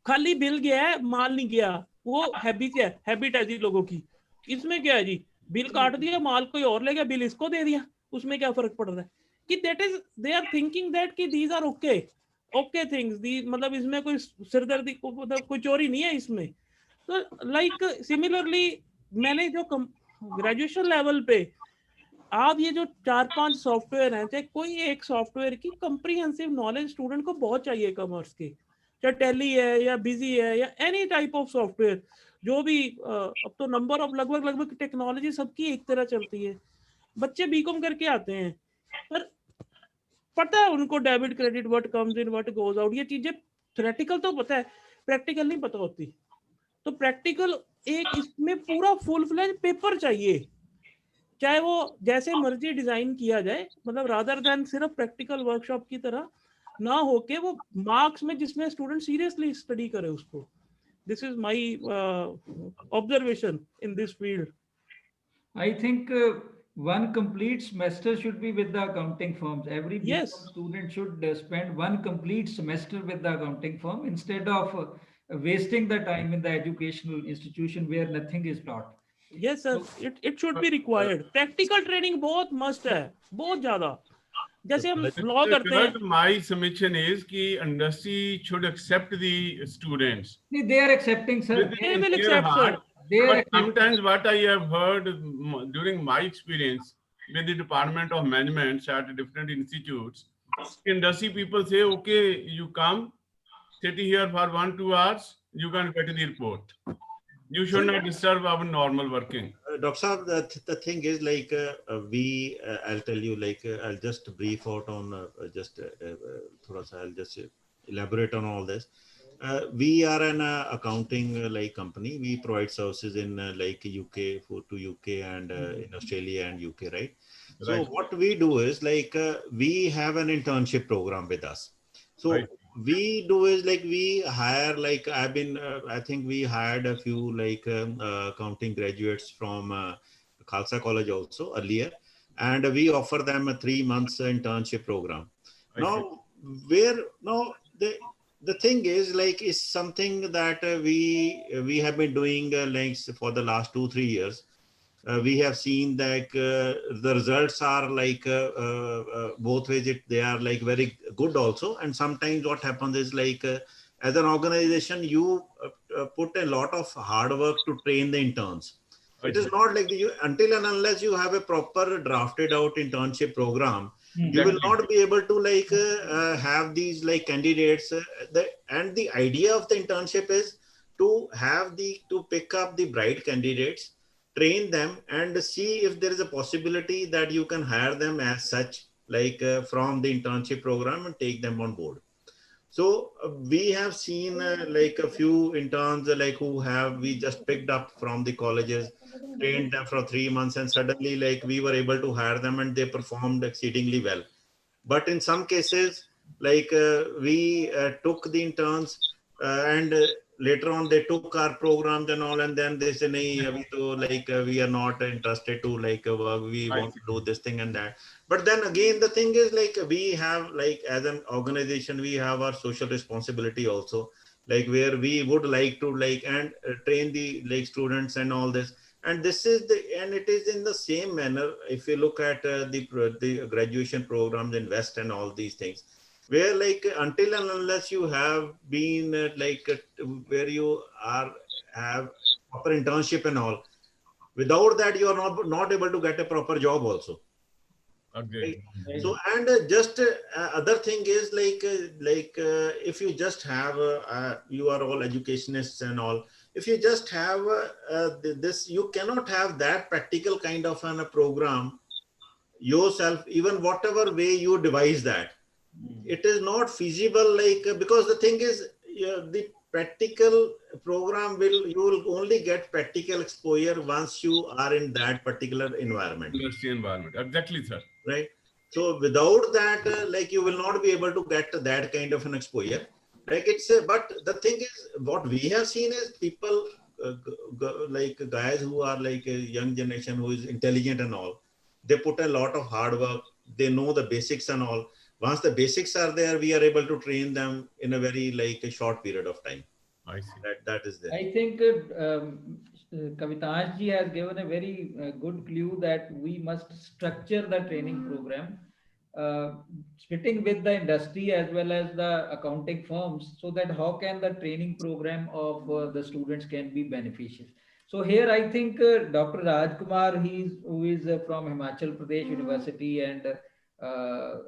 खाली बिल गया है, माल नहीं गया, वो हैबिट है जी लोगों की। इसमें क्या है जी, बिल काट दिया, माल कोई और ले गया, बिल इसको दे दिया, उसमें क्या फर्क पड़ रहा है? कि that is they are thinking that कि these are okay things, the मतलब इसमें कोई सिरदर्दी, मतलब कोई चोरी नहीं है इसमें। तो लाइक सिमिलरली मैंने जो ग्रेजुएशन लेवल पे आप ये जो 4-5 सॉफ्टवेयर हैं, चाहे कोई एक सॉफ्टवेयर की कंप्रीहेंसिव नॉलेज स्टूडेंट को बहुत चाहिए कॉमर्स के, चाहे टैली है या बिजी है या एनी टाइप ऑफ सॉफ्टवेयर जो भी। अब तो नंबर ऑफ लगभग टेक्नोलॉजी सबकी एक तरह चलती है। बच्चे बीकॉम करके आते हैं पर पता है उनको debit credit, what comes in what goes out, ये चीजें थ्योरेटिकल तो पता है, प्रैक्टिकल नहीं पता होती। तो प्रैक्टिकल एक इसमें पूरा फुल फ्लेज पेपर चाहिए, चाहे वो जैसे मर्जी डिजाइन किया जाए, मतलब रादर देन सिर्फ प्रैक्टिकल वर्कशॉप की तरह ना होके वो मार्क्स में जिसमें स्टूडेंट सीरियसली स्टडी करे उसको। This is my observation in this field. I think one complete semester should be with the accounting firms. Every Yes. BCom student should spend one complete semester with the accounting firm instead of wasting the time in the educational institution where nothing is taught. Yes sir, it should be required. Practical training बहुत must है, बहुत ज्यादा। जैसे हम law करते हैं, My submission is कि industry should accept the students. See, they are accepting, sir. With the They will sincere accept, heart. sir. They are But accepting. sometimes what I have heard during my experience with the Department of Management at different institutes, industry people say, okay, you come, sit here for 1-2 hours, you can get the report. You should not disturb our normal working. Dr. Saab, the thing is like I'll tell you, like I'll just brief out on thoda sa, I'll just elaborate on all this. We are an accounting like company. We provide services in like UK to UK and in Australia and UK, right? So Right. what we do is like we have an internship program with us. So Right. we do is like we hire, like I've been I think we hired a few like accounting graduates from Khalsa College also earlier, and we offer them a 3 months internship program. I Now where now the thing is like is something that we have been doing like for the last 2-3 years. We have seen that the results are like both ways. They are like very good also, and sometimes what happens is like as an organization you put a lot of hard work to train the interns. It is not like until and unless you have a proper drafted out internship program, you will not be able to like have these like candidates. And the idea of the internship is to pick up the bright candidates, train them, and see if there is a possibility that you can hire them as such, like from the internship program, and take them on board. So we have seen like a few interns like we just picked up from the colleges, trained them for 3 months, and suddenly like we were able to hire them and they performed exceedingly well. But in some cases, like we took the interns and later on they took our programs and all, and then they say, we are not interested to like work, we want to do this thing and that. But then again, the thing is like we have like as an organization, we have our social responsibility also, like where we would like to like and train the like students and all this. And this is and it is in the same manner if you look at the graduation programs in West and all these things, where like until and unless you have been where you have proper internship and all, without that you are not able to get a proper job also. Agreed. Right? So and just other thing is if you just have you are all educationists and all, if you just have this, you cannot have that practical kind of a program yourself, even whatever way you devise that. It is not feasible, like because the thing is the practical program you will only get practical exposure once you are in that particular environment. Industry environment. Exactly, sir. Right. So without that, like you will not be able to get that kind of an exposure. Like it's but the thing is, what we have seen is people like guys who are like a young generation who is intelligent and all, they put a lot of hard work they know the basics and all. Once the basics are there, we are able to train them in a very like a short period of time. I see. That is there. I think Kavitansh ji has given a very good clue that we must structure the training program, sitting with the industry as well as the accounting firms, so that how can the training program of the students can be beneficial. So here I think Dr. Rajkumar, who is from Himachal Pradesh University and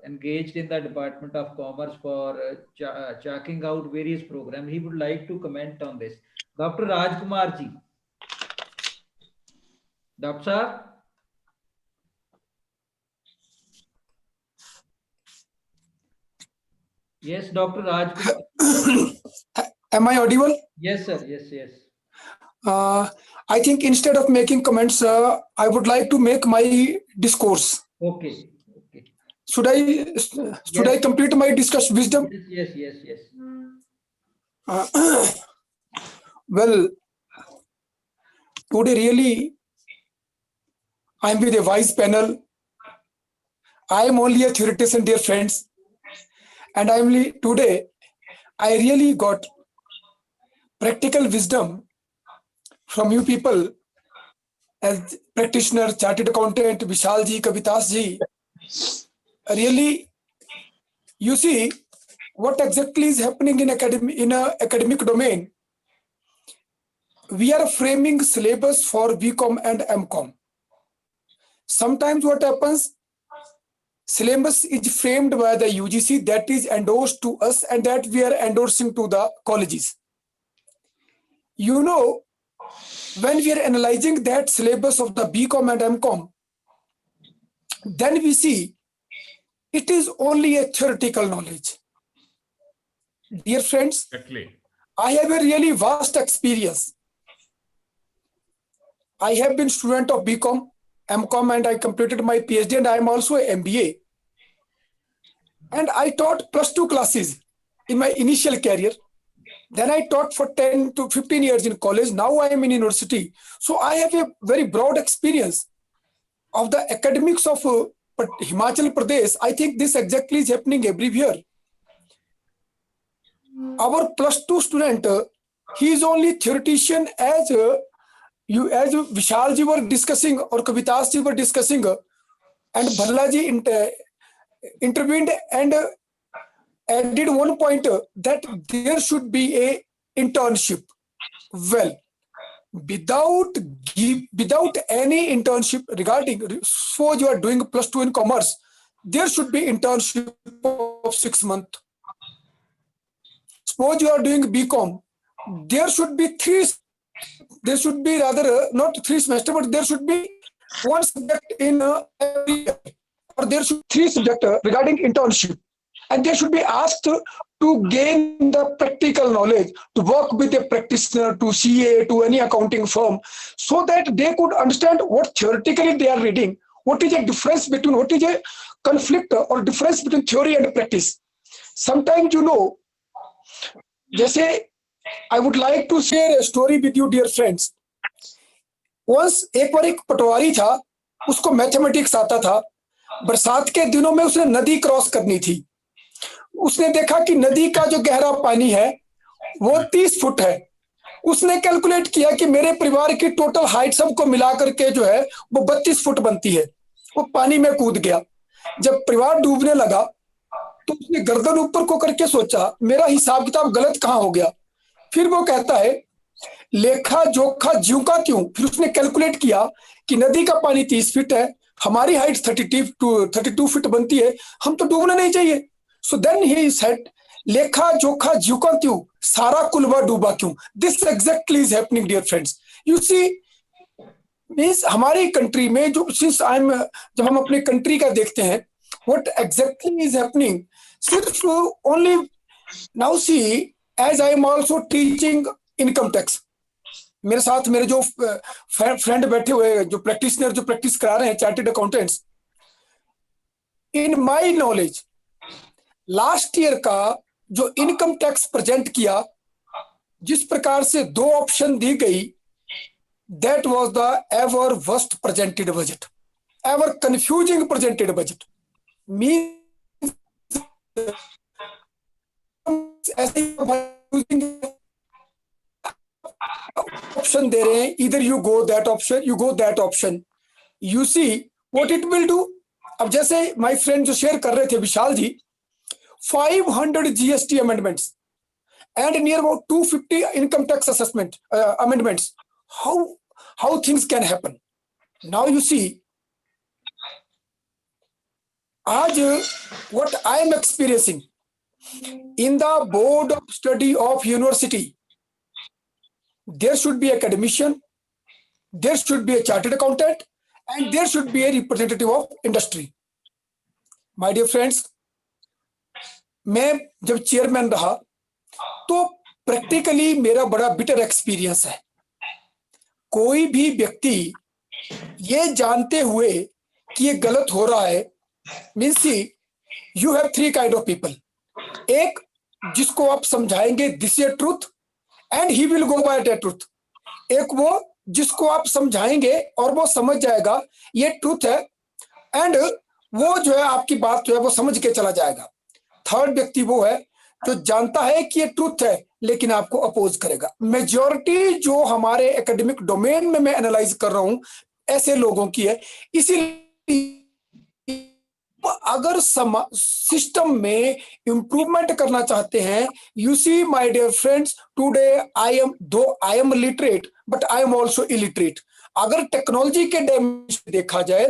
engaged in the Department of Commerce for charting out various programs. He would like to comment on this. Dr. Rajkumar ji. Dr. Sir. Yes, Dr. Rajkumar. Am I audible? Yes, sir. Yes, yes. I think instead of making comments, I would like to make my discourse. Okay. Okay. Should I complete my wisdom? Yes, yes, yes. Well, today really, I'm with a wise panel. I am only a theoretician, dear friends, and today I really got practical wisdom from you people as practitioner, chartered accountant, Vishal ji, Kavitas ji. Really, you see what exactly is happening in academic domain. We are framing syllabus for BCom and MCom. Sometimes what happens, syllabus is framed by the UGC, that is endorsed to us, and that we are endorsing to the colleges. You know, when we are analyzing that syllabus of the BCom and MCom, then we see it is only a theoretical knowledge. Dear friends, Exactly. I have a really vast experience. I have been student of BCom, MCom, and I completed my PhD, and I am also an MBA. And I taught +2 classes in my initial career. Then I taught for 10 to 15 years in college. Now I am in university. So I have a very broad experience of the academics of Himachal Pradesh. I think this exactly is happening everywhere. Our +2 student, he is only theoretician as Vishal ji were discussing or Kavitas ji were discussing, and Bhalla ji intervened and added one point that there should be a internship. Well, without any internship regarding, suppose you are doing +2 in commerce, there should be internship of 6 months. Suppose you are doing BCom, there should be rather not 3 semesters, but there should be 1 subject in every year, or there should be 3 subjects regarding internship, and they should be asked to gain the practical knowledge, to work with a practitioner, to CA, to any accounting firm, so that they could understand what theoretically they are reading, what is a difference between, what is a conflict or difference between theory and practice. Sometimes, you know, जैसे I would like to share a story with you, dear friends. Once एक बार एक पटवारी था, उसको mathematics आता था. बरसात के दिनों में उसने नदी क्रॉस करनी थी. उसने देखा कि नदी का जो गहरा पानी है वो 30 फुट है. उसने कैलकुलेट किया कि मेरे परिवार की टोटल हाइट सबको मिला करके जो है वो 32 फुट बनती है. वो पानी में कूद गया. जब परिवार डूबने लगा तो उसने गर्दन ऊपर को करके सोचा मेरा हिसाब किताब गलत कहाँ हो गया. फिर वो कहता है लेखा जोखा ज्यों का त्यों. फिर उसने कैलकुलेट किया कि नदी का पानी 30 फीट है, हमारी हाइट 32 फीट बनती है, हम तो डूबना नहीं चाहिए. सो देन ही सेड लेखा जोखा ज्यों का त्यों, सारा कुलवा डूबा क्यों. This exactly is happening dear friends. You see means हमारी कंट्री में जो जब हम अपने कंट्री का देखते हैं व्हाट एग्जैक्टली इज हैपनिंग, सिर्फ only now see as I am also teaching income tax. मेरे साथ मेरे जो फ्रेंड बैठे हुए जो प्रैक्टिशनर जो प्रैक्टिस करा रहे हैं chartered accountants, in my knowledge last year का जो इनकम टैक्स प्रेजेंट किया, जिस प्रकार से 2 ऑप्शन दी गई, that was the ever worst presented budget, ever confusing presented budget. means option दे रहे हैं, either you go that option, you go that option. You see what it will do. अब जैसे my friend जो share कर रहे थे विशाल जी, 500 GST amendments and near about 250 income tax assessment amendments. How things can happen? Now you see, आज what I am experiencing in the board of study of university, there should be academician, there should be a chartered accountant, and there should be a representative of industry. My dear friends, मैं जब chairman रहा तो practically मेरा बड़ा bitter experience है. कोई भी व्यक्ति ये जानते हुए कि ये गलत हो रहा है, means you have 3 kind of people. एक जिसको आप समझाएंगे this is truth and he will go by that truth. एक वो जिसको आप समझाएंगे और वो समझ जाएगा ये ट्रूथ है एंड वो जो है आपकी बात जो है वो समझ के चला जाएगा. थर्ड व्यक्ति वो है जो जानता है कि ये ट्रूथ है लेकिन आपको अपोज करेगा. मेजॉरिटी जो हमारे एकेडमिक डोमेन में मैं एनालाइज कर रहा हूं ऐसे लोगों की है. इसीलिए अगर सिस्टम में इंप्रूवमेंट करना चाहते हैं, you see my dear friends, today I am literate but I am also illiterate. अगर टेक्नोलॉजी के डायमेंशन से देखा जाए,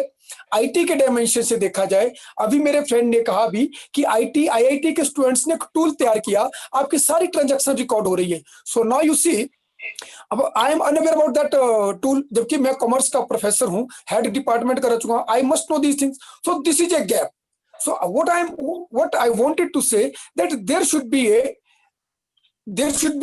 आईटी के डायमेंशन से देखा जाए, अभी मेरे फ्रेंड ने कहा भी कि आईआईटी के स्टूडेंट्स ने एक टूल तैयार किया, आपकी सारी ट्रांजैक्शन रिकॉर्ड हो रही है. सो नाउ यू सी, अब I am unaware about that tool, जबकि मैं कॉमर्स का प्रोफेसर हूं, हेड डिपार्टमेंट का रह चुका हूं. I must know these things. So this is a gap. So what I wanted to say that there should be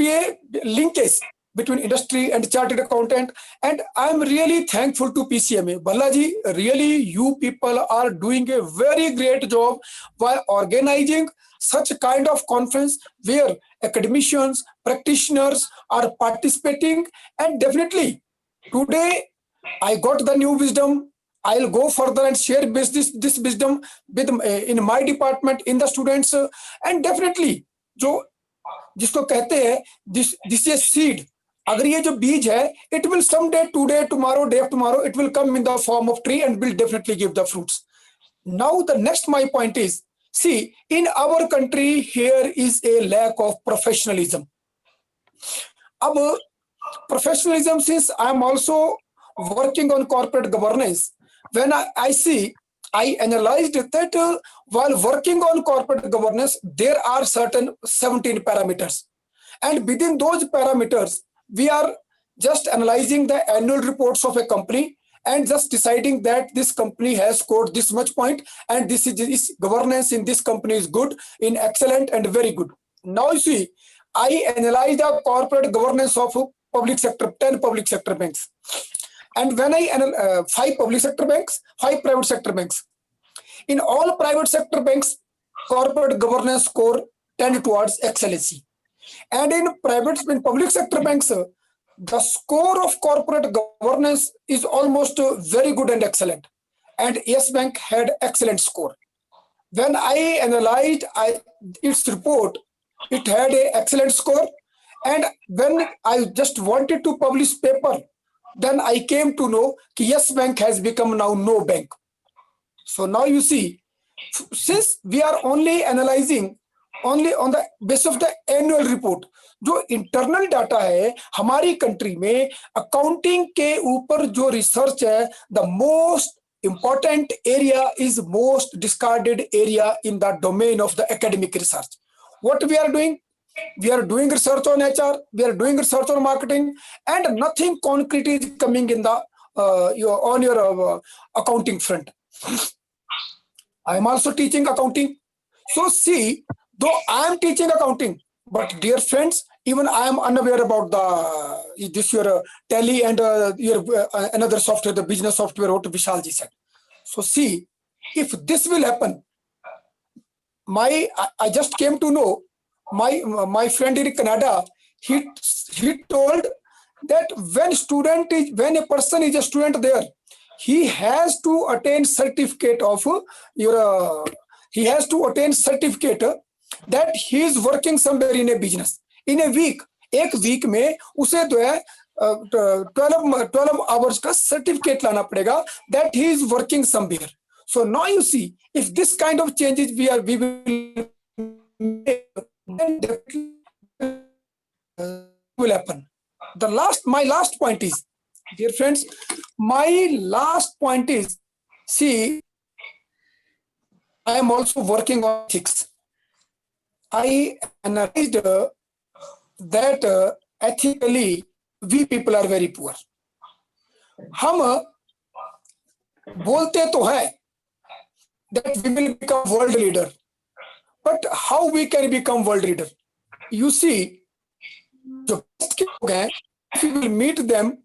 a linkage between industry and chartered accountant, and I am really thankful to PCMA. Balaji, really you people are doing a very great job by organizing such kind of conference where academicians, practitioners are participating, and definitely today I got the new wisdom. I'll go further and share this wisdom with in my department, in the students, and definitely जो जिसको कहते हैं this is seed. अगर ये जो बीज है, it will someday, today, tomorrow, day after tomorrow, it will come in the form of tree and will definitely give the fruits. Now the next my point is, see, in our country here is a lack of professionalism. अब professionalism, since I am also working on corporate governance, when I analyzed that while working on corporate governance, there are certain 17 parameters. And within those parameters, we are just analyzing the annual reports of a company and just deciding that this company has scored this much point and this governance in this company is good, in excellent and very good. Now you see, I analyze the corporate governance of public sector, 10 public sector banks. And when I 5 public sector banks, 5 private sector banks. In all private sector banks, corporate governance score tend towards excellency. And in public sector banks, the score of corporate governance is almost very good and excellent. And Yes Bank had excellent score. When I analyzed its report, it had an excellent score. And when I just wanted to publish paper, then I came to know that Yes Bank has become now no bank. So now you see, since we are only analyzing only on the basis of the annual report, जो internal data है हमारी country में accounting के ऊपर जो research है, the most important area is most discarded area in the domain of the academic research. What we are doing? We are doing research on HR, we are doing research on marketing, and nothing concrete is coming in the your accounting front. I am also teaching accounting. So see, though I am teaching accounting, but dear friends, even I am unaware about your Tally and your another software, the business software, what Vishalji said. So see, if this will happen, I just came to know my friend in Canada, he told that when a person is a student there, he has to attain certificate of your he has to attain certificate that he is working somewhere in a business in a week. एक week में उसे जो है 12 hours का certificate लाना पड़ेगा that he is working somewhere. So now you see, if this kind of changes we will make, then definitely will happen. My last point is, dear friends, my last point is, see, I am also working on ethics. I analyzed that ethically we people are very poor. हम बोलते तो हैं that we will become world leader, but how we can become world leader? You see, जो best के लोग हैं, if you will meet them,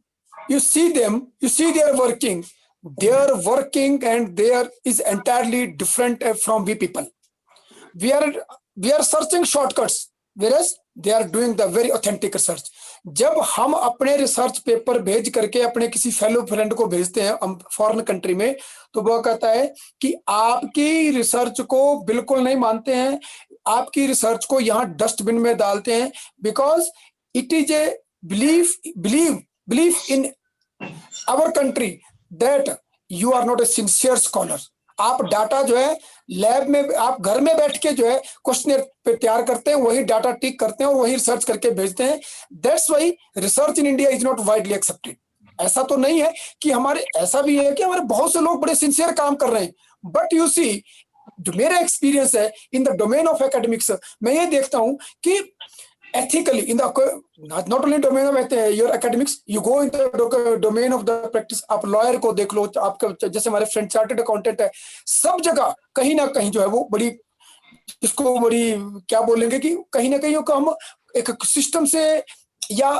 you see they are working. Their working and there is entirely different from we people. We are searching shortcuts, whereas they are doing the very authentic research. जब हम अपने research paper भेज करके अपने किसी fellow friend को भेजते हैं फॉरेन कंट्री में, तो वो कहता है कि आपकी रिसर्च को बिल्कुल नहीं मानते हैं, आपकी रिसर्च को यहाँ डस्टबिन में डालते हैं, because it is a believe in our country that you are not a sincere scholar. आप डाटा जो है लैब में, आप घर में बैठ के जो है क्वेश्चन पे तैयार करते हैं, वही डाटा टिक करते हैं और वही रिसर्च करके भेजते हैं. That's why research in India is not widely accepted. ऐसा तो नहीं है कि हमारे, ऐसा भी है कि हमारे बहुत से लोग बड़े सिंसियर काम कर रहे हैं, बट यू सी, जो मेरा एक्सपीरियंस है in the domain of academics, मैं ये देखता हूं कि ethically in the not only domain of your academics, you go in the domain of the practice. आप lawyer को देख लो, आपका जैसे हमारे फ्रेंड चार्टर्ड अकाउंटेंट है, सब जगह कहीं ना कहीं जो है वो बड़ी, इसको बड़ी क्या बोलेंगे कि कहीं ना कहीं हम एक सिस्टम से या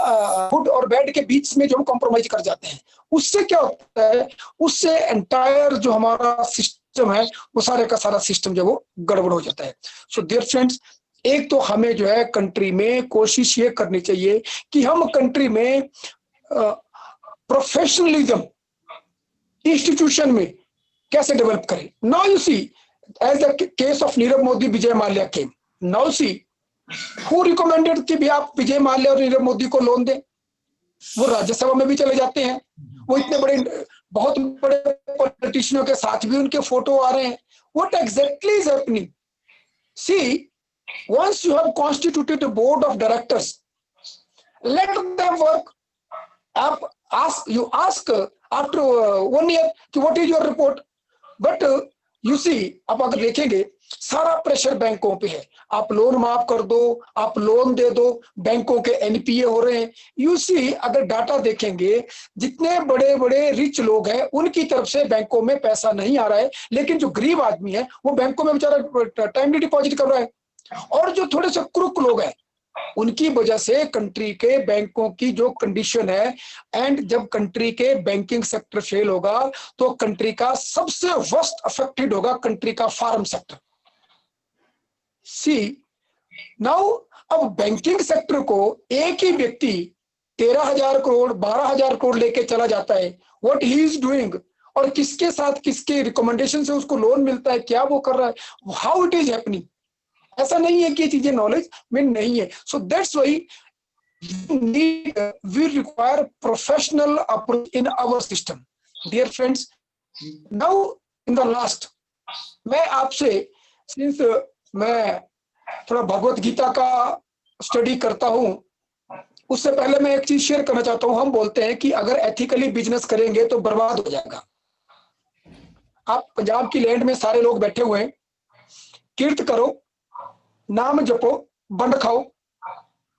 गुड और बैड के बीच में जो हम कॉम्प्रोमाइज कर जाते हैं. उससे क्या होता है, उससे एंटायर जो हमारा सिस्टम है वो सारे का सारा सिस्टम जो वो गड़बड़ हो जाता है. सो डियर फ्रेंड्स, एक तो हमें जो है कंट्री में कोशिश ये करनी चाहिए कि हम कंट्री में प्रोफेशनलिज्म इंस्टीट्यूशन में कैसे डेवलप करें. Now you see, as the case of Nirav Modi, Vijay Mallya came. Now see, who recommended कि भी आप विजय माल्या और नीरव मोदी को लोन दें? वो राज्यसभा में भी चले जाते हैं, वो इतने बड़े बहुत बड़े पॉलिटिशियनों के साथ भी उनके फोटो आ रहे हैं. What exactly is happening? See, once you have constituted a board of directors, let them work. You ask after 1 year कि what is your report? But you see, अब अगर देखेंगे सारा प्रेशर बैंकों पे है, आप लोन माफ कर दो, आप लोन दे दो, बैंकों के एनपीए हो रहे हैं. यू सी, अगर डाटा देखेंगे, जितने बड़े बड़े रिच लोग हैं उनकी तरफ से बैंकों में पैसा नहीं आ रहा है, लेकिन जो गरीब आदमी है वो बैंकों में बेचारा टाइमली डिपॉजिट कर रहा है. और जो थोड़े से क्रुक लोग हैं उनकी वजह से कंट्री के बैंकों की जो कंडीशन है, एंड जब कंट्री के बैंकिंग सेक्टर फेल होगा तो कंट्री का सबसे वर्स्ट अफेक्टेड होगा कंट्री का फार्म सेक्टर. सी नाउ, अब बैंकिंग सेक्टर को एक ही व्यक्ति 13,000 करोड़ 12,000 करोड़ लेके चला जाता है. व्हाट ही इज डूइंग, और किसके साथ किसके रिकमेंडेशन से उसको लोन मिलता है, क्या वो कर रहा है, हाउ इट इज हैपनिंग. ऐसा नहीं है कि ये चीजें नॉलेज में नहीं है. So that's why we require professional approach in our system. Dear friends, now in the last, मैं आपसे, सिंस मैं थोड़ा भगवत गीता का स्टडी करता हूं, उससे पहले मैं एक चीज शेयर करना चाहता हूं. हम बोलते हैं कि अगर एथिकली बिजनेस करेंगे तो बर्बाद हो जाएगा. आप पंजाब की लैंड में सारे लोग बैठे हुए हैं, कीर्त करो, नाम जपो, बंड खाओ.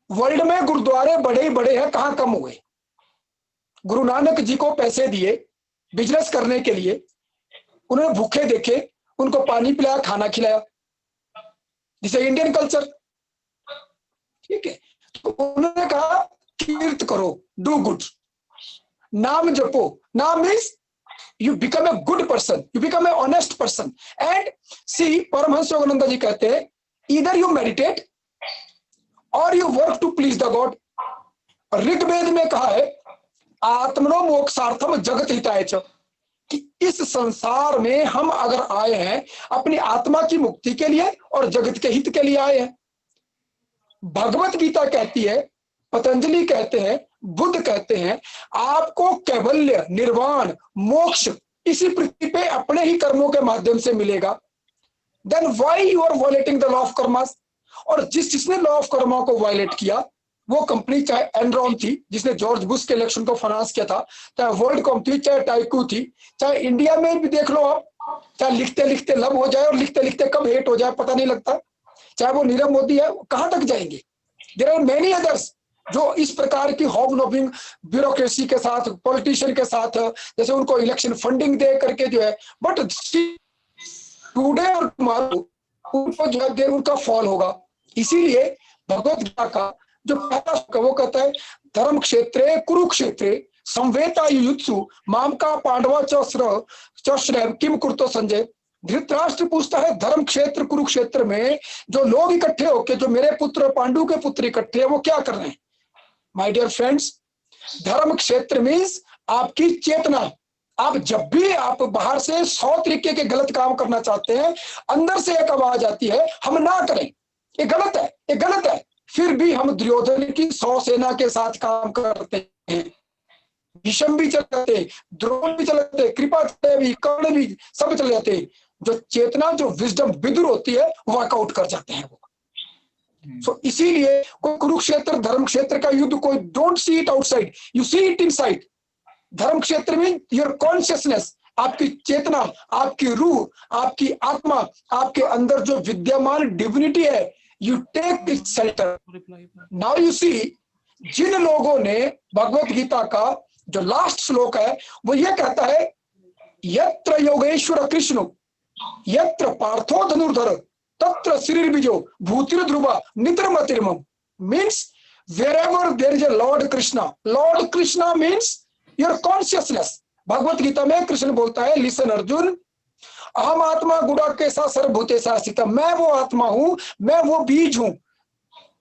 वर्ल्ड में गुरुद्वारे बड़े ही बड़े हैं, कहां कम हुए. गुरु नानक जी को पैसे दिए बिजनेस करने के लिए, उन्होंने भूखे देखे, उनको पानी पिलाया, खाना खिलाया. This is Indian culture. ठीक है, तो उन्होंने कहा कीर्त करो, डू गुड, नाम जपो. नाम means you become a good person, you become a honest person. And see, Paramahansa Yogananda ji कहते हैं, either you meditate or you work to please the God. Rigveda में कहा है, आत्मनो मोक्षार्थम जगत हिताय च, कि इस संसार में हम अगर आए हैं अपनी आत्मा की मुक्ति के लिए और जगत के हित के लिए आए हैं। भगवत गीता कहती है, पतंजलि कहते हैं, बुद्ध कहते हैं, आपको कैवल्य, निर्वाण, मोक्ष इसी पृथ्वी पे अपने ही कर्मों के माध्यम से मिलेगा। Then why you are violating the law of karmas? और जिसने लॉ ऑफ कर्मा को वायलेट किया वो कंपनी, चाहे एनरॉन थी जिसने जॉर्ज बुश के इलेक्शन को फाइनेंस किया था, चाहे वर्ल्डकॉम थी, चाहे टाइकू थी, चाहे इंडिया में भी देख लो आप, चाहे लिखते लिखते लव हो जाए और लिखते लिखते कब हेट हो जाए पता नहीं लगता, चाहे वो नीरव मोदी है, कहां तक जाएंगे। देयर आर मेनी अदर्स जो इस प्रकार की हॉबनॉबिंग ब्यूरोक्रेसी के साथ, पॉलिटिशियन के साथ, जैसे उनको इलेक्शन फंडिंग दे करके जो है, बट टुडे और टुमारो उनको जो है उनका फॉल होगा। इसीलिए भगवत गीता का जो पहला श्लोक वो कहता है, धर्म क्षेत्रे कुरुक्षेत्रे संवेता युयुत्सु मामका पांडवा चश्रव किम कुरुतो संजय। धृतराष्ट्र पूछता है, धर्म क्षेत्र कुरुक्षेत्र में जो लोग इकट्ठे होके, जो मेरे पुत्र पांडु के पुत्र इकट्ठे हैं, वो क्या कर रहे हैं? माय डियर फ्रेंड्स, धर्म क्षेत्र मीन्स आपकी चेतना। आप जब भी आप बाहर से 100 तरीके के गलत काम करना चाहते हैं, अंदर से एक आवाज आती है हम ना करें, ये गलत है, ये गलत है, फिर भी हम दुर्योधन की 100 सेना के साथ काम करते हैं, भीष्म भी चलते, द्रोण भी चलते, कृपाचार्य भी, कर्ण भी, सब चले जाते। जो चेतना, जो विजडम, विदुर होती है, वर्कआउट कर जाते हैं वो। सो इसीलिए कोई कुरुक्षेत्र धर्म क्षेत्र का युद्ध, कोई don't see it outside, you see it inside. धर्म क्षेत्र में योर कॉन्शियसनेस, आपकी चेतना, आपकी रूह, आपकी आत्मा, आपके अंदर जो विद्यमान डिविनिटी है, you take it center. Now you see, जिन लोगों ने भगवत गीता का जो लास्ट श्लोक है वो ये कहता है, यत्र योगेश्वर कृष्ण यत्र पार्थो धनुर्धर तत्र श्रीर्बीजो भूतिर ध्रुवा निद्रमतिर्मम। Means wherever there is a Lord Krishna, Lord Krishna means your consciousness। Bhagavad Gita में कृष्ण बोलता है, लिसन अर्जुन, अहम आत्मा गुड़ा के साथ सर्वभूतेषु स्थितः। मैं वो आत्मा हूं, मैं वो बीज हूं,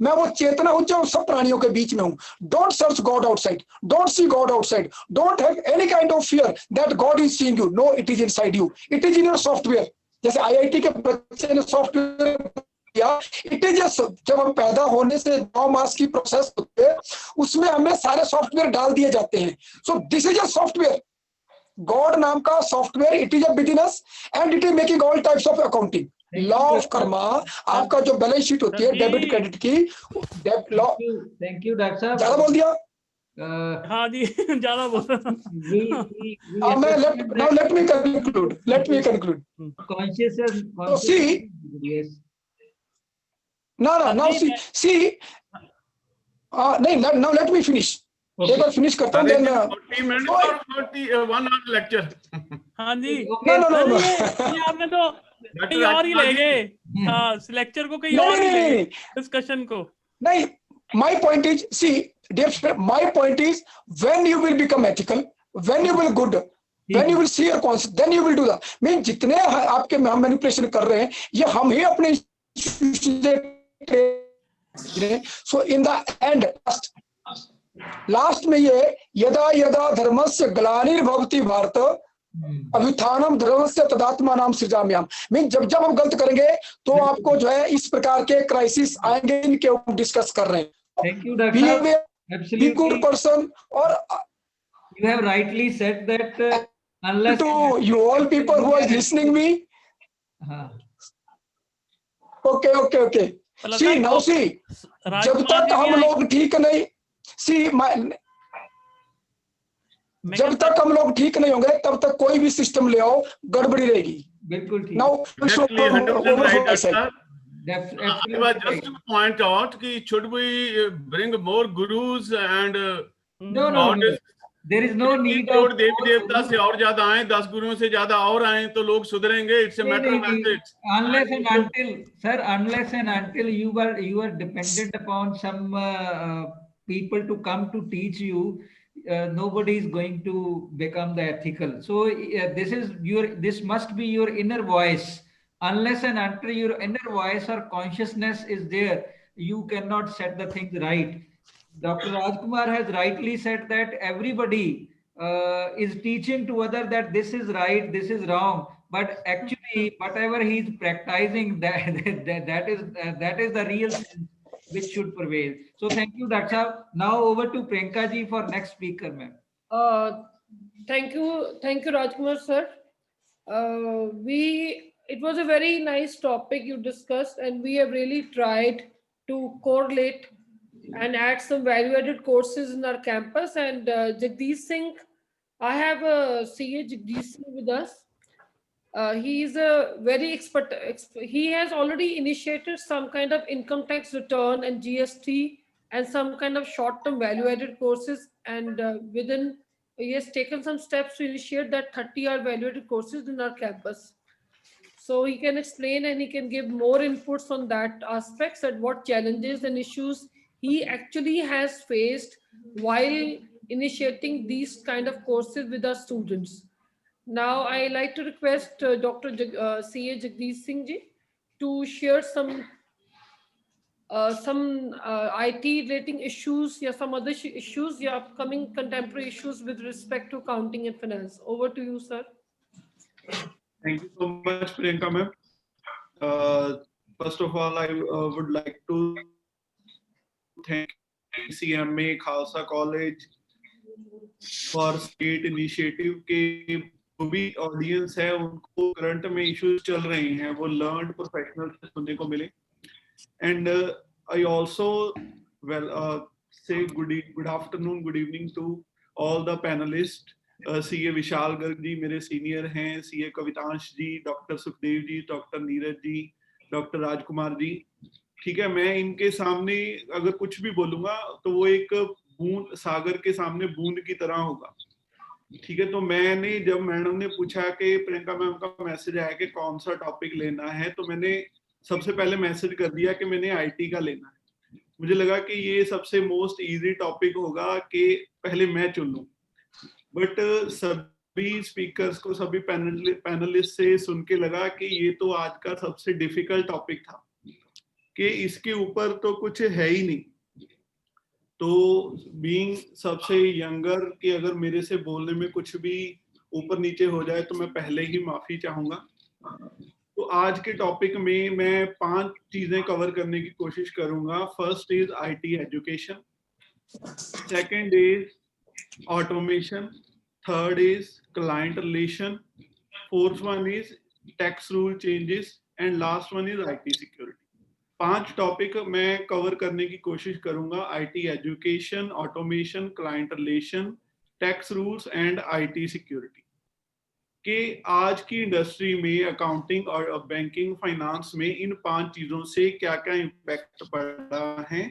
मैं वो चेतना हूं जो सब प्राणियों के बीच में हूं। Don't search god outside, don't see god outside, don't have any kind of fear that god is seeing you. No, it is inside you, it is in your software. जैसे आईआईटी के बच्चे ने सॉफ्टवेयर किया, it is जब हम पैदा होने से 9 मास की प्रोसेस होती है, उसमें हमें सारे सॉफ्टवेयर डाल दिए जाते हैं। So this is a software, God नाम का software, it is a business and it is making all types of accounting. Law of Karma, आपका जो बैलेंस शीट होती है डेबिट क्रेडिट की, लॉ। थैंक यू डॉक्टर साहब, ज्यादा बोल दिया? हाँ जी, ज्यादा बोल रहा मैं let me conclude. Consciousness. So see, Yes. now see, now let me finish. Okay. एक बार फिनिश करता हूँ, then 40 minutes or 41 hour lecture? हाँ जी, Okay. no. ये आपने तो कहीं और ही ले गए। हाँ, लेक्चर को कहीं और ही ले गए, डिस्कशन को। नहीं, my point is, see, dear friend, my point is, when you will become ethical, when you will good, when you will see your conscience, then you will do that. मैं जितने आपके हम मैनिपुलेशन कर रहे हैं, ये हम ही अपने so in the end, last में ये यदा यदा धर्मस्य ग्लानिर्भवति भारत अभ्युत्थानम धर्मस्य तदात्मानं सृजाम्यहम्। मीन जब हम गलत करेंगे तो आपको जो है इस प्रकार के क्राइसिस आएंगे, इनके ऊपर डिस्कस कर रहे हैं। Thank you, Doctor. Be good person, or You have rightly said that unless to you all people who are listening me. Okay. See, now see, जब तक हम लोग ठीक नहीं, see, जब तक हम लोग ठीक नहीं होंगे तब तक कोई भी सिस्टम ले आओ, गड़बड़ी रहेगी। बिल्कुल ठीक। Now, Exactly, 100% right, Doctor. Absolutely I was just right. to point out कि should we bring more gurus and No. There is no need of देवी देवता से और ज्यादा आए, 10 गुरुओं से ज्यादा और आए तो लोग सुधरेंगे। It's a matter of ethics. Unless and until you are dependent upon some people to come to teach you, nobody is going to become the ethical. So this must be your inner voice. Unless and until your inner voice or consciousness is there, you cannot set the things right. Dr. Rajkumar has rightly said that everybody is teaching to other that this is right, this is wrong, but actually whatever he is practicing, that is the real sense which should prevail. So thank you, Dr. Saab. Now over to Priyanka ji for next speaker, ma'am. Thank you, Rajkumar sir. It was a very nice topic you discussed, and we have really tried to correlate and add some value-added courses in our campus. And Jagdish Singh, I have CA Jagdish Singh with us. He is a very expert. He has already initiated some kind of income tax return and GST and some kind of short-term value-added courses. And he has taken some steps to initiate that 30-hour value-added courses in our campus. So he can explain and he can give more inputs on that aspects and what challenges and issues he actually has faced while initiating these kind of courses with our students. Now, I like to request Dr. C.A. Jagdish Singh ji to share some IT relating issues, yeah, some other issues, yeah, upcoming contemporary issues with respect to accounting and finance. Over to you, sir. Thank you so much, Priyanka ma'am. First of all, I would like to thank CMA Khalsa College for state initiative के जो भी audience है उनको current में issues चल रहे हैं वो लर्नड प्रोफेशनल से सुनने को मिले. And I also say good afternoon, good evening to all the panelists. CA विशाल गर्ग जी मेरे सीनियर हैं, CA कवितांश जी, doctor Sukhdev ji, doctor Neeraj ji, doctor Rajkumar ji. ठीक है, मैं इनके सामने अगर कुछ भी बोलूंगा तो वो एक बूंद सागर के सामने बूंद की तरह होगा. ठीक है, तो मैंने जब मैडम ने पूछा कि प्रियंका मैम का मैसेज आया कि कौन सा टॉपिक लेना है, तो मैंने सबसे पहले मैसेज कर दिया कि मैंने आईटी का लेना है. मुझे लगा कि ये सबसे मोस्ट इजी टॉपिक होगा कि पहले मैं चुन लूं. बट सभी स्पीकर्स को, सभी पैनलिस्ट से सुन के लगा कि ये तो आज का सबसे डिफिकल्ट टॉपिक था, कि इसके ऊपर तो कुछ है ही नहीं. तो बीइंग सबसे यंगर कि अगर मेरे से बोलने में कुछ भी ऊपर नीचे हो जाए तो मैं पहले ही माफी चाहूंगा. तो आज के टॉपिक में मैं 5 चीजें कवर करने की कोशिश करूंगा. First is IT education, second is automation, third is client relation, fourth one is tax rule changes, and last one is IT security. 5 topic मैं कवर करने की कोशिश करूंगा. IT education, automation, client relation, tax rules and IT security. कि आज की industry में accounting और बैंकिंग फाइनेंस में इन 5 चीजों से क्या क्या इम्पैक्ट पड़ा है.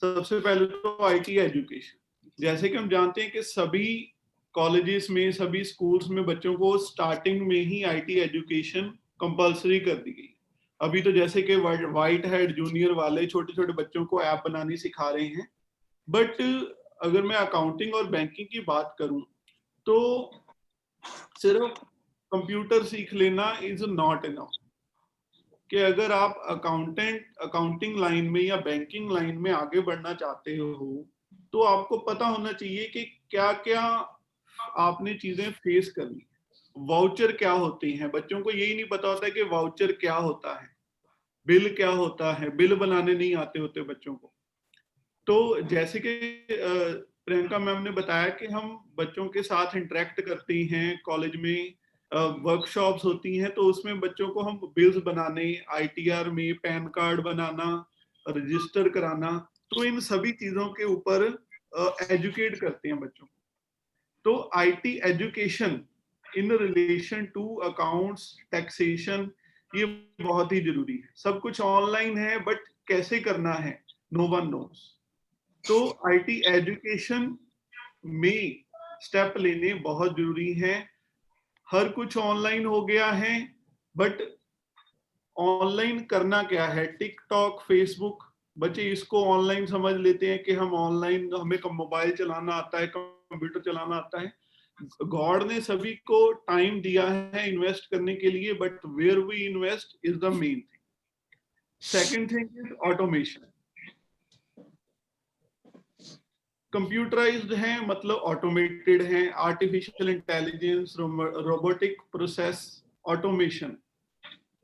सबसे पहले तो आईटी एजुकेशन. जैसे कि हम जानते हैं कि सभी कॉलेजेस में, सभी स्कूल्स में बच्चों को स्टार्टिंग में ही आईटी एजुकेशन कंपलसरी कर दी गई. अभी तो जैसे कि वाइट हेड जूनियर वाले छोटे छोटे बच्चों को ऐप बनानी सिखा रहे हैं. बट अगर मैं अकाउंटिंग और बैंकिंग की बात करूं तो सिर्फ कंप्यूटर सीख लेना इज नॉट इनफ. कि अगर आप अकाउंटिंग लाइन में या बैंकिंग लाइन में आगे बढ़ना चाहते हो तो आपको पता होना चाहिए कि क्या क्या आपने चीजें फेस करनी. वाउचर क्या होते हैं, बच्चों को यही नहीं पता होता है कि वाउचर क्या होता है, बिल क्या होता है, बिल बनाने नहीं आते होते बच्चों को. तो जैसे कि प्रियंका मैम ने बताया कि हम बच्चों के साथ इंटरेक्ट करते हैं, कॉलेज में वर्कशॉप्स होती हैं, तो उसमें बच्चों को हम बिल्स बनाने, आईटीआर में पैन कार्ड बनाना, रजिस्टर कराना, तो इन सभी चीजों के ऊपर एजुकेट करते हैं बच्चों को. तो IT education in relation to accounts, taxation, ये बहुत ही जरूरी है. सब कुछ ऑनलाइन है बट कैसे करना है नो वन नोस. तो आईटी एजुकेशन में स्टेप लेने बहुत जरूरी है. हर कुछ ऑनलाइन हो गया है बट ऑनलाइन करना क्या है. टिकटॉक, फेसबुक, बच्चे इसको ऑनलाइन समझ लेते हैं कि हम ऑनलाइन, हमें मोबाइल चलाना आता है, कंप्यूटर चलाना आता है. गॉड ने सभी को टाइम दिया है इन्वेस्ट करने के लिए, but where we invest is the main thing. Second thing is automation. Computerised हैं मतलब ऑटोमेटेड हैं, artificial intelligence, robotic process automation.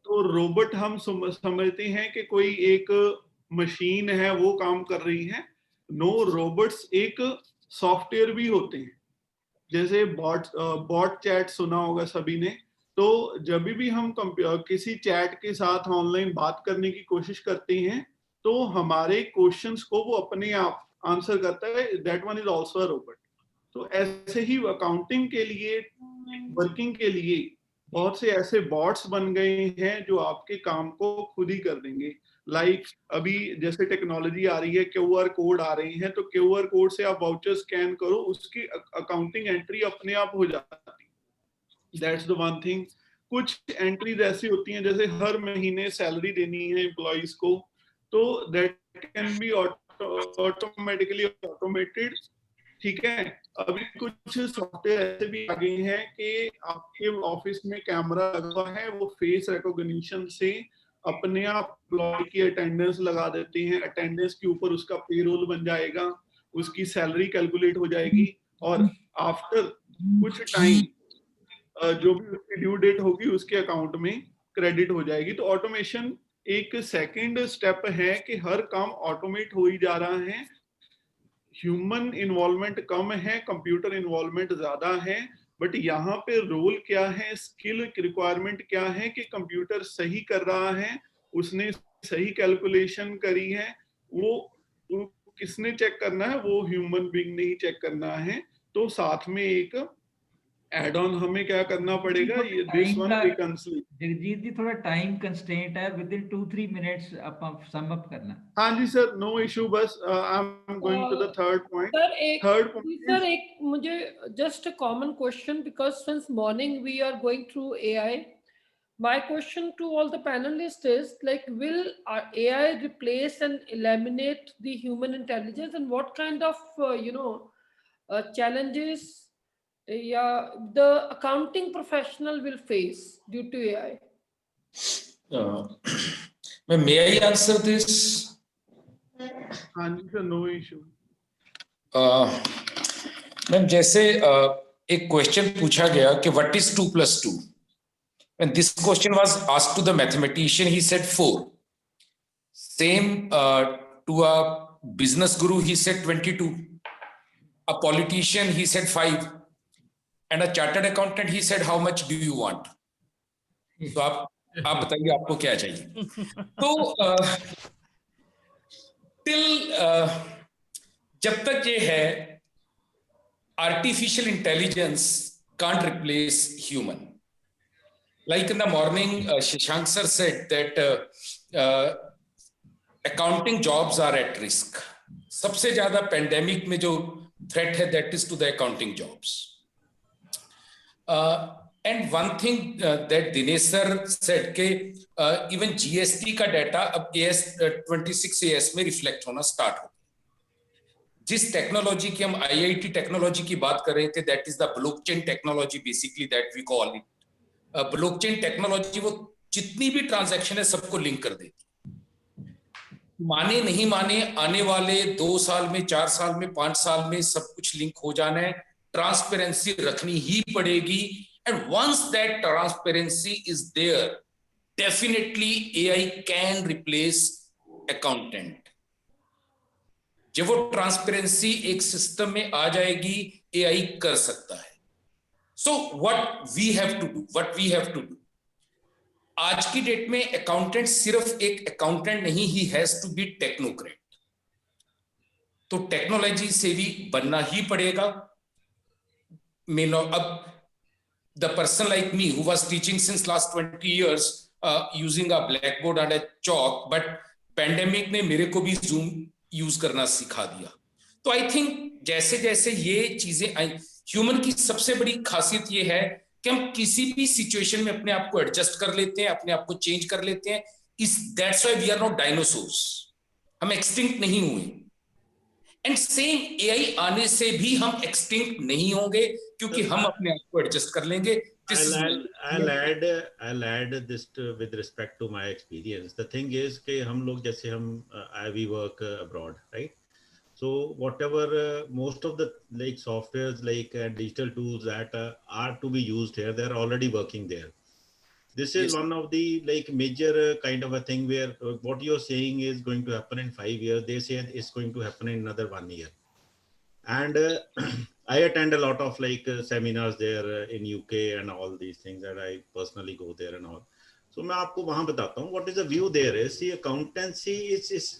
तो रोबोट हम समझते हैं कि कोई एक मशीन है वो काम कर रही है। नो, रोबोट्स एक सॉफ्टवेयर भी होते हैं। जैसे बॉट चैट सुना होगा सभी ने। तो जब भी हम किसी चैट के साथ ऑनलाइन बात करने की कोशिश करते हैं तो हमारे क्वेश्चंस को वो अपने आप आंसर करता है। That one is also a robot. तो ऐसे ही अकाउंटिंग के लिए, वर्किंग के लिए बहुत से ऐसे बॉट्स बन गए हैं जो आपके काम को खुद ही कर देंगे। लाइक अभी जैसे टेक्नोलॉजी आ रही है, क्यूआर कोड आ रही हैं, तो क्यूआर कोड से आप वाउचर स्कैन करो, उसकी अकाउंटिंग एंट्री अपने आप हो जाती है। That's the one thing. कुछ एंट्रीज ऐसी होती हैं जैसे हर महीने सैलरी देनी है एम्प्लॉइज को, तो that can be automatically automated. ठीक है। अभी कुछ सॉफ्टवेयर ऐसे भी आ गए हैं कि आपके ऑफिस में कैमरा लगा हुआ है, वो फेस रिकॉग्निशन से अपने आप एम्प्लॉय की अटेंडेंस लगा देते हैं। अटेंडेंस के ऊपर उसका पेरोल बन जाएगा, उसकी सैलरी कैलकुलेट हो जाएगी, और आफ्टर कुछ टाइम जो भी उसकी ड्यू डेट होगी उसके अकाउंट में क्रेडिट हो जाएगी। तो ऑटोमेशन एक सेकंड स्टेप है कि हर काम ऑटोमेट हो ही जा रहा है। ह्यूमन इन्वॉल्वमेंट कम है, कंप्यूटर इन्वॉल्वमेंट ज्यादा है। बट यहाँ पे रोल क्या है, स्किल रिक्वायरमेंट क्या है कि कंप्यूटर सही कर रहा है, उसने सही कैलकुलेशन करी है, वो किसने चेक करना है, वो ह्यूमन बीइंग ने ही चेक करना है। तो साथ में एक एड ऑन हमें क्या करना पड़ेगा, ये this one we can see. Jagjit ji थोड़ा टाइम कंस्ट्रेंट है, विद इन 2-3 मिनट्स आप सम अप करना। हाँ जी सर, नो इशू। बस I am going to the third point. Sir एक मुझे just a common question, because since morning we are going through AI. My question to all the panelists is like, will AI replace and eliminate the human intelligence, and what kind of challenges the accounting professional will face due to AI? May I answer this? हाँ जी sir, no issue. Ma'am जैसे एक question पूछा गया कि what is 2+2, and this question was asked to the mathematician, he said 4. Same to a business guru, he said 22. A politician, he said 5, and a chartered accountant, he said how much do you want? तो आप बताइए आपको क्या चाहिए। तो जब तक ये है artificial intelligence can't replace human. Like in the morning, Shashank sir said that accounting jobs are at risk. सबसे ज्यादा pandemic में जो threat है, that is to the accounting jobs. And one thing that Dinesh sir said कि even GST का data अब 26 AS में reflect होना start हो। जिस टेक्नोलॉजी की हम IIT टेक्नोलॉजी की बात कर रहे थे, that is the blockchain technology, basically that we call it. Blockchain technology वो जितनी भी ट्रांजैक्शन है सबको लिंक कर देगी। माने नहीं माने, आने वाले 2 साल में, 4 साल में, 5 साल में सब कुछ लिंक हो जाना है। ट्रांसपेरेंसी रखनी ही पड़ेगी, and once that transparency is there, definitely AI can replace accountant. जब वो ट्रांसपेरेंसी एक सिस्टम में आ जाएगी, AI कर सकता है। So what we have to do, आज की डेट में अकाउंटेंट सिर्फ एक अकाउंटेंट नहीं, he has to be technocrat. तो टेक्नोलॉजी से भी बनना ही पड़ेगा। अब the person like me who was teaching since last 20 years using a black board and a chalk, but pandemic ने मेरे को भी जूम यूज करना सिखा दिया। तो आई थिंक जैसे जैसे ये चीजें आई, ह्यूमन की सबसे बड़ी खासियत ये है कि हम किसी भी सिचुएशन में अपने आप को एडजस्ट कर लेते हैं, अपने आप को चेंज कर लेते हैं। That's why we are not dinosaurs, हम एक्सटिंक्ट नहीं हुए। एंड सेम AI आने से भी हम एक्सटिंक्ट नहीं होंगे, क्योंकि हम अपने आप को एडजस्ट कर लेंगे। I'll add this with respect to my experience. The thing is कि हम लोग जैसे we work abroad, right? So whatever most of the like softwares like digital tools that are to be used here, they're already working there. This is Yes. one of the like major kind of a thing where what you're saying is going to happen in 5 years. They say it's going to happen in another 1 year. And I attend a lot of like seminars there in UK and all these things, that I personally go there and all. So मैं आपको वहाँ बताता हूँ what is the view there is. See, accountancy is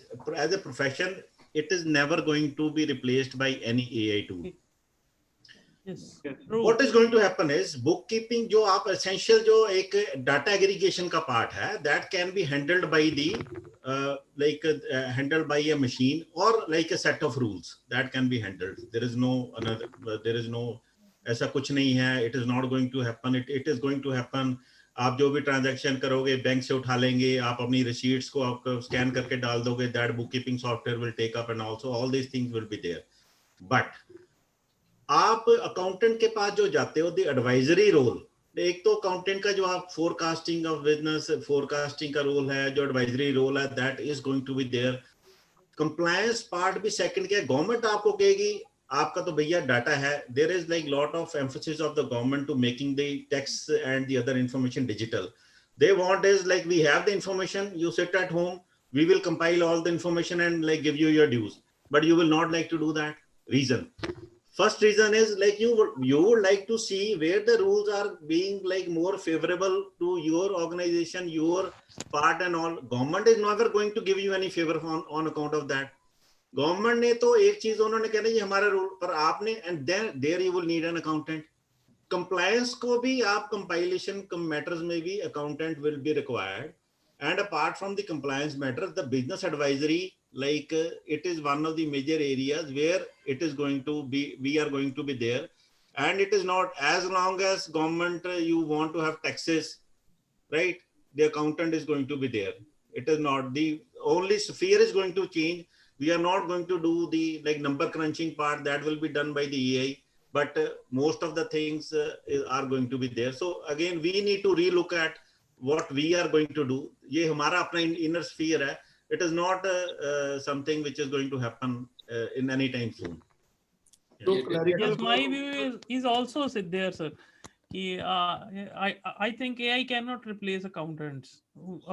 as a profession, it is never going to be replaced by any AI tool. Yes. What is going to happen is bookkeeping, जो आप essential जो एक data aggregation का part है, that can be handled by the handled by a machine or like a set of rules that can be handled. There is no another, there is no ऐसा कुछ नहीं है. It is not going to happen. It is going to happen. आप जो भी transaction करोगे bank से उठा लेंगे, आप अपनी रिसीट्स को आप स्कैन करके डाल दोगे, that book keeping software will take up and also all these things will be there. But आप अकाउंटेंट के पास जो जाते हो, द एडवाइजरी रोल, एक तो अकाउंटेंट का जो आप फोरकास्टिंग ऑफ बिजनेस, फोरकास्टिंग का रोल है, जो एडवाइजरी रोल है, that is going to be there. Compliance part भी सेकंड क्या, गवर्नमेंट आपको कहेगी आपका तो भैया डाटा है. There is like lot of emphasis of the government to making the text and the other information digital. They want is like, we have the information, you sit at home, we will compile all the information and like give you your dues, but you will not like to do that. Reason, first reason is like you would like to see where the rules are being like more favorable to your organization, your part and all. Government is never going to give you any favor on account of that. Government ने तो एक चीज उन्होंने कहना ये हमारा rule, पर आपने, and then there you will need an accountant. Compliance को भी आप compilation matters में भी accountant will be required. And apart from the compliance matters, the business advisory, like it is one of the major areas where it is going to be, we are going to be there. And it is not, as long as government you want to have taxes, right? The accountant is going to be there. It is not, the only sphere is going to change. We are not going to do the like number crunching part, that will be done by the AI. But most of the things are going to be there. So again, we need to relook at what we are going to do. ये हमारा अपना inner sphere है. It is not something which is going to happen in any time soon. So Yeah. clerical Yes, my view is also sit there, sir. I think AI cannot replace accountants.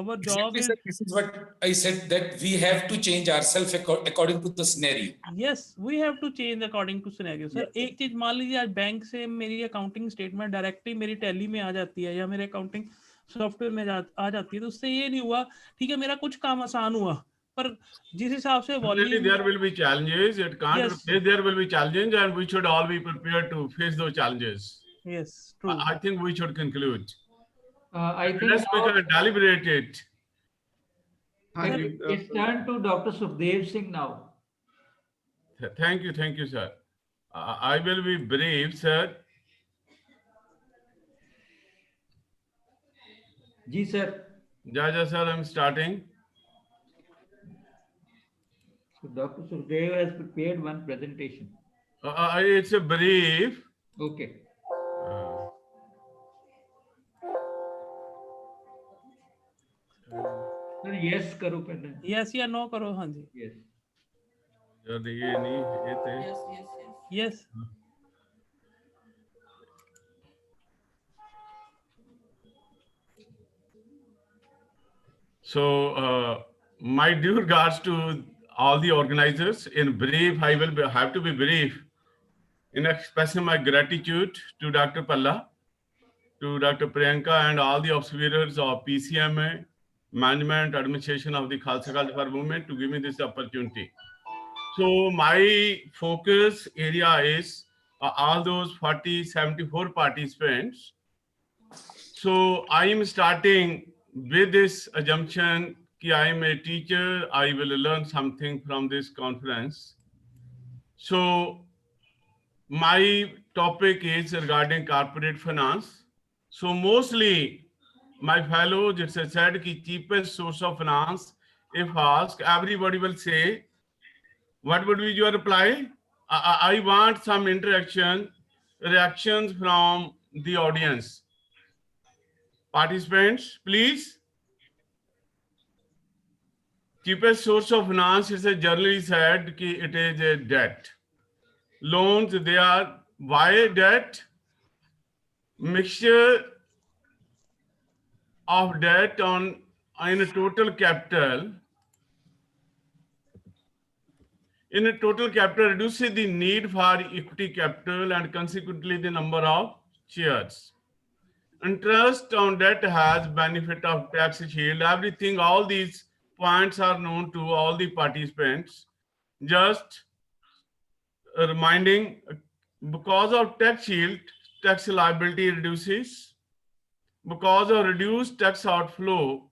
Our job Exactly, is, sir. This is what I said, that we have to change ourselves according to the scenario. yes, we have to change according to scenario. Sir एक चीज मान लीजिए आज bank से मेरी accounting statement directly मेरी tally में आ जाती है या मेरे अकाउंटिंग सॉफ्टवेयर में आ जाती है, तो उससे ये नहीं हुआ ठीक है मेरा कुछ काम आसान हुआ, पर जिस हिसाब से Definitely volume, there will be challenges. It can't Yes. replace. There will be challenges, and we should all be prepared to face those challenges. yes, true. I think we should conclude. I think Let's now deliberate it. it's turn to Dr. Sukhdev Singh now. Thank you, sir. I will be brief, sir. Ji sir. Jaja, sir, I'm starting. So Dr. Sukhdev has prepared one presentation. It's a brief. Okay. Sir, yes करो पहले. yes या no करो, हाँ जी. Yes. जब ये नहीं, ये थे. Yes. So, my due regards to all the organizers. In brief, I will have to be brief in expressing my gratitude to Dr. Palla, to Dr. Priyanka, and all the observers of PCMA, management, administration of the Khalsa College for Women, to give me this opportunity. So my focus area is all those 74 participants. So I am starting with this assumption that I am a teacher, I will learn something from this conference. So my topic is regarding corporate finance. So mostly my fellows, it's said that cheapest source of finance, if asked, everybody will say, what would be your reply? I want some interaction, reactions from the audience. Participants, please. cheapest source of finance is generally said कि it is a debt. Loans, they are why debt? Mixture of debt on in a total capital. In a total capital reduces the need for equity capital and consequently the number of shares. Interest on debt has benefit of tax shield. Everything, all these points are known to all the participants. Just reminding, because of tax shield, tax liability reduces. Because of reduced tax outflow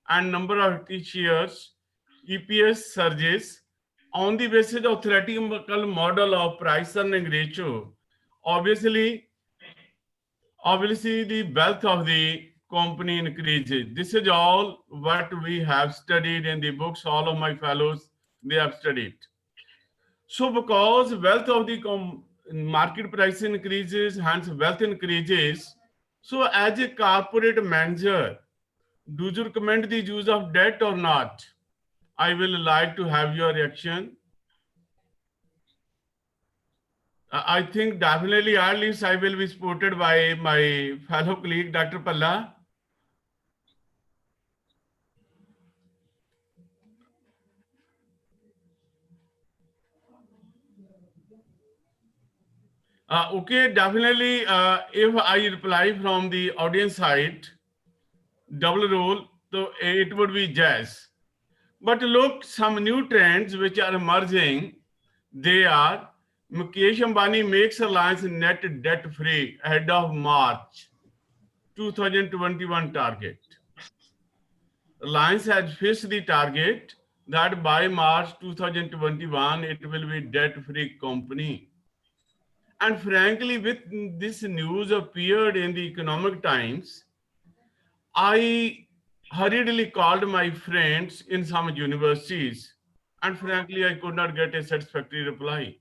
and number of shares, EPS surges. On the basis of theoretical model of price earning ratio, obviously the wealth of the company increases. This is all what we have studied in the books. All of my fellows, they have studied. So because wealth of the market price increases, hence wealth increases. So as a corporate manager, do you recommend the use of debt or not? I will like to have your reaction. I think definitely at least I will be supported by my fellow colleague, Dr. Palla. Okay, definitely if I reply from the audience side, double role, so it would be jazz. But look, some new trends which are emerging, they are Mukesh Ambani makes Reliance net debt free ahead of March 2021 target. Reliance has fixed the target that by March 2021 it will be debt free company. And frankly, with this news appeared in the Economic Times, I hurriedly called my friends in some universities, and frankly, I could not get a satisfactory reply.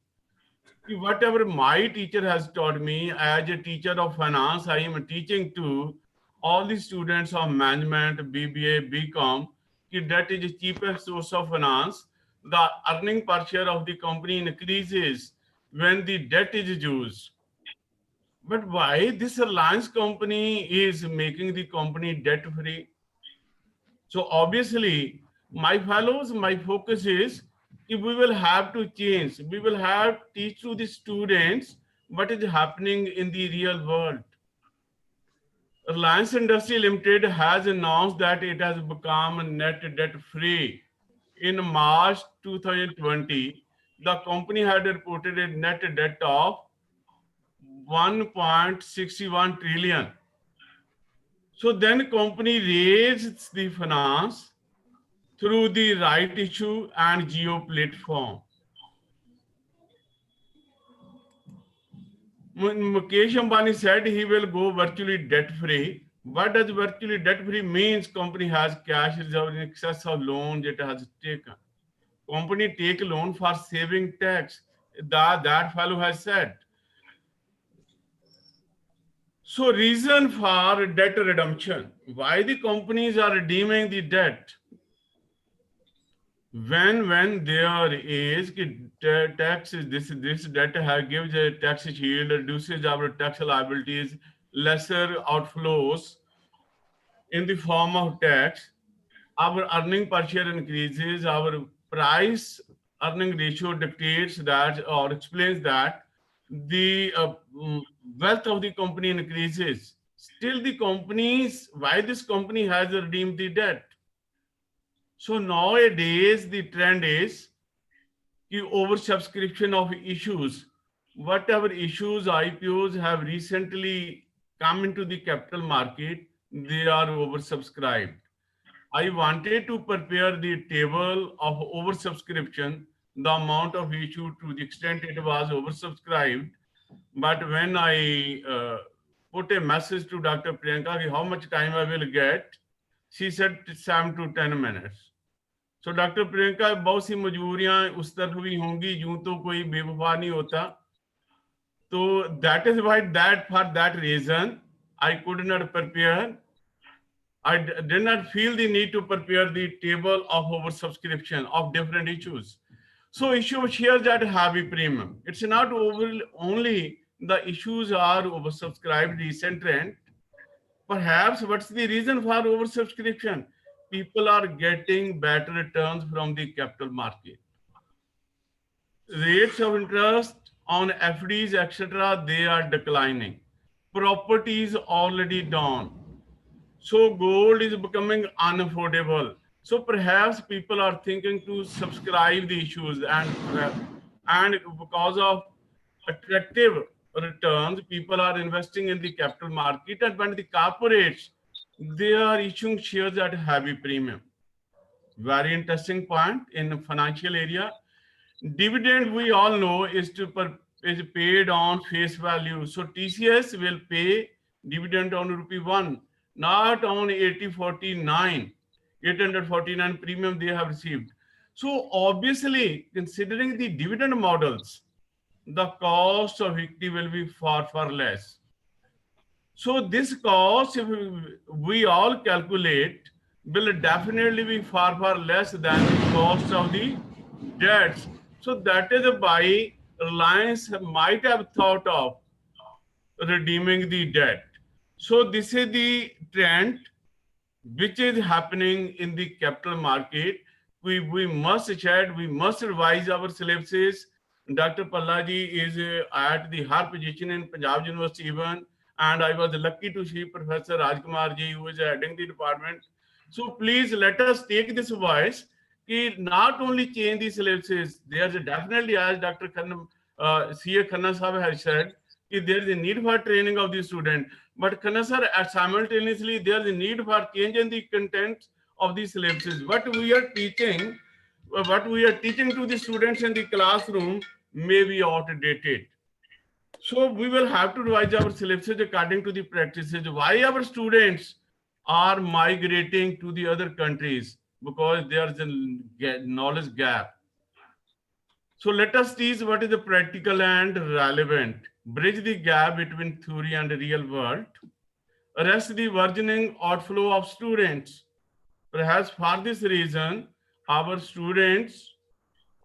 Whatever my teacher has taught me as a teacher of finance, I am teaching to all the students of management, BBA, BCom, that is the cheapest source of finance. The earning per share of the company increases when the debt is used. But why this Reliance company is making the company debt free? So obviously, my fellows, my focus is if we will have to change, we will have to teach to the students what is happening in the real world. Reliance Industry Limited has announced that it has become net debt free. In March 2020, the company had reported a net debt of 1.61 trillion. So then company raised the finance through the right issue and geo platform. Mukesh Ambani said he will go virtually debt free. What does virtually debt free means? Company has cash reserve in excess of loans it has taken. Company take loan for saving tax. That fellow has said. So reason for debt redemption. Why the companies are redeeming the debt? When there is tax, this debt gives a tax shield, reduces our tax liabilities, lesser outflows in the form of tax, our earning per share increases, our price earning ratio dictates that or explains that the wealth of the company increases. Still the companies, why this company has redeemed the debt? So nowadays the trend is the oversubscription of issues. Whatever issues IPOs have recently come into the capital market, they are oversubscribed. I wanted to prepare the table of oversubscription, the amount of issue to the extent it was oversubscribed. But when I put a message to Dr. Priyanka, how much time I will get, she said 7 to 10 minutes. So doctor Priyanka बहुत सी मजबूरियां उस तरफ भी होंगी, यूं तो कोई बेवफा नहीं होता. तो that is why that for that reason I could not prepare did not feel the need to prepare the table of oversubscription of different issues. So issue of shares at heavy premium. It's not only the issues are oversubscribed recent trend. Perhaps what's the reason for oversubscription? People are getting better returns from the capital market. Rates of interest on FDs, etc., they are declining. Property is already down. So gold is becoming unaffordable. So perhaps people are thinking to subscribe the issues, and because of attractive returns, people are investing in the capital market, and when the corporates, they are issuing shares at heavy premium. Very interesting point in the financial area. Dividend, we all know, is paid on face value. So TCS will pay dividend on rupee 1, not on 849 premium they have received. So obviously, considering the dividend models, the cost of equity will be far, far less. So this cost, if we all calculate, will definitely be far, far less than the cost of the debts. So that is why Reliance might have thought of redeeming the debt. So this is the trend which is happening in the capital market. We must chat, we must revise our syllabuses. Dr. Pallaji is at the higher position in Punjab University even, and I was lucky to see Professor Rajkumar ji, who is heading the department. So please let us take this voice, not only change the syllabuses, there's definitely, as Dr. C.A. Khanna Sahab has said, there is a need for training of the student. But Khanna sir, simultaneously, there is a need for changing the content of the syllabuses. What we are teaching to the students in the classroom may be outdated. So we will have to revise our syllabuses according to the practices. Why our students are migrating to the other countries? Because there is a knowledge gap. So let us teach what is the practical and relevant. Bridge the gap between theory and the real world. Arrest the burgeoning outflow of students. Perhaps for this reason, our students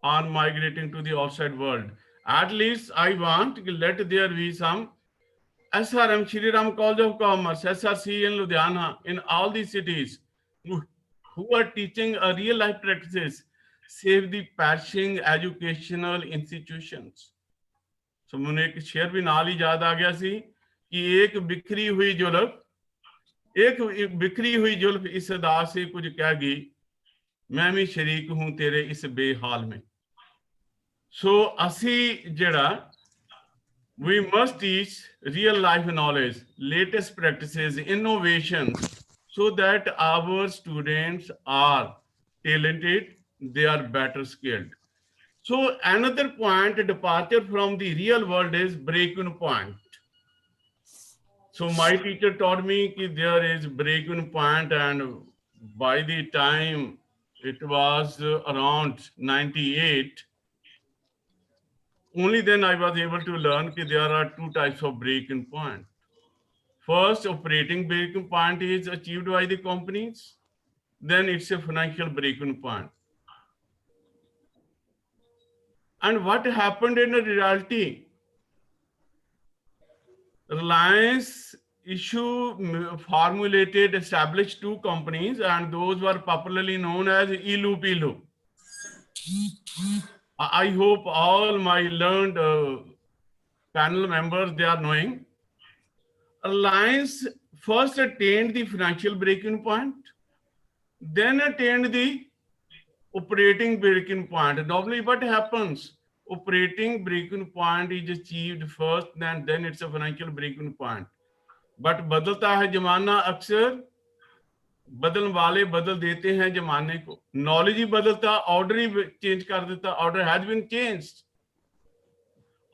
are migrating to the outside world. At least I want to let there be some SRM, Shri Ram College of Commerce, SRC in Ludhiana, in all these cities, who are teaching a real life practices, save the perishing educational institutions. So मुझे एक शेर भी नाल ही याद आ गया सी कि एक बिखरी हुई जुल्फ इस अदा से कुछ कह गई, मैं भी शरीक हूं तेरे इस बेहाल में. So असी जड़ा, we must teach real life knowledge, latest practices, innovations, so that our students are talented, they are better skilled. So another point, departure from the real world, is break-in point. So my teacher taught me that there is break-in point, and by the time it was around 98, only then I was able to learn that there are two types of break-in point. First, operating break-in point is achieved by the companies. Then it's a financial break-in point. And what happened in reality? Reliance established two companies, and those were popularly known as Ilu Pilu. I hope all my learned panel members, they are knowing. Reliance first attained the financial break-in point, then attained the operating break-in point. Normally what happens? Operating break-in point is achieved first, and then it's a financial break-in point. But बदलता है जमाना, अक्सर बदलने वाले बदल देते हैं जमाने को. Knowledge ही बदलता, order ही change कर देता. Order has been changed.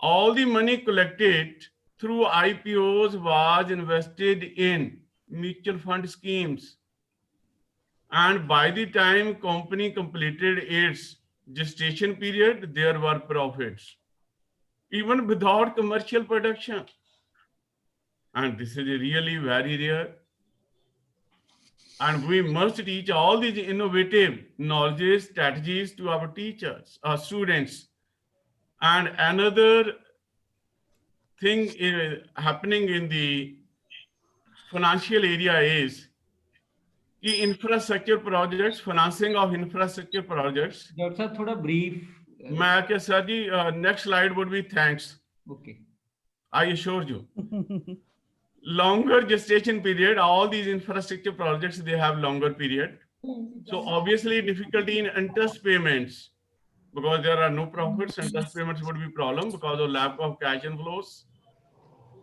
All the money collected through IPOs was invested in mutual fund schemes. And by the time company completed its gestation period, there were profits, even without commercial production. And this is really very rare. And we must teach all these innovative knowledges, strategies to our teachers, our students. And another thing is happening in the financial area is the infrastructure projects, financing of infrastructure projects. Doctor साहब थोड़ा brief. मैं क्या sir ji, next slide would be thanks. Okay. I assure you. Longer gestation period, all these infrastructure projects, they have longer period. So obviously difficulty in interest payments, because there are no profits, interest payments would be problem because of lack of cash inflows.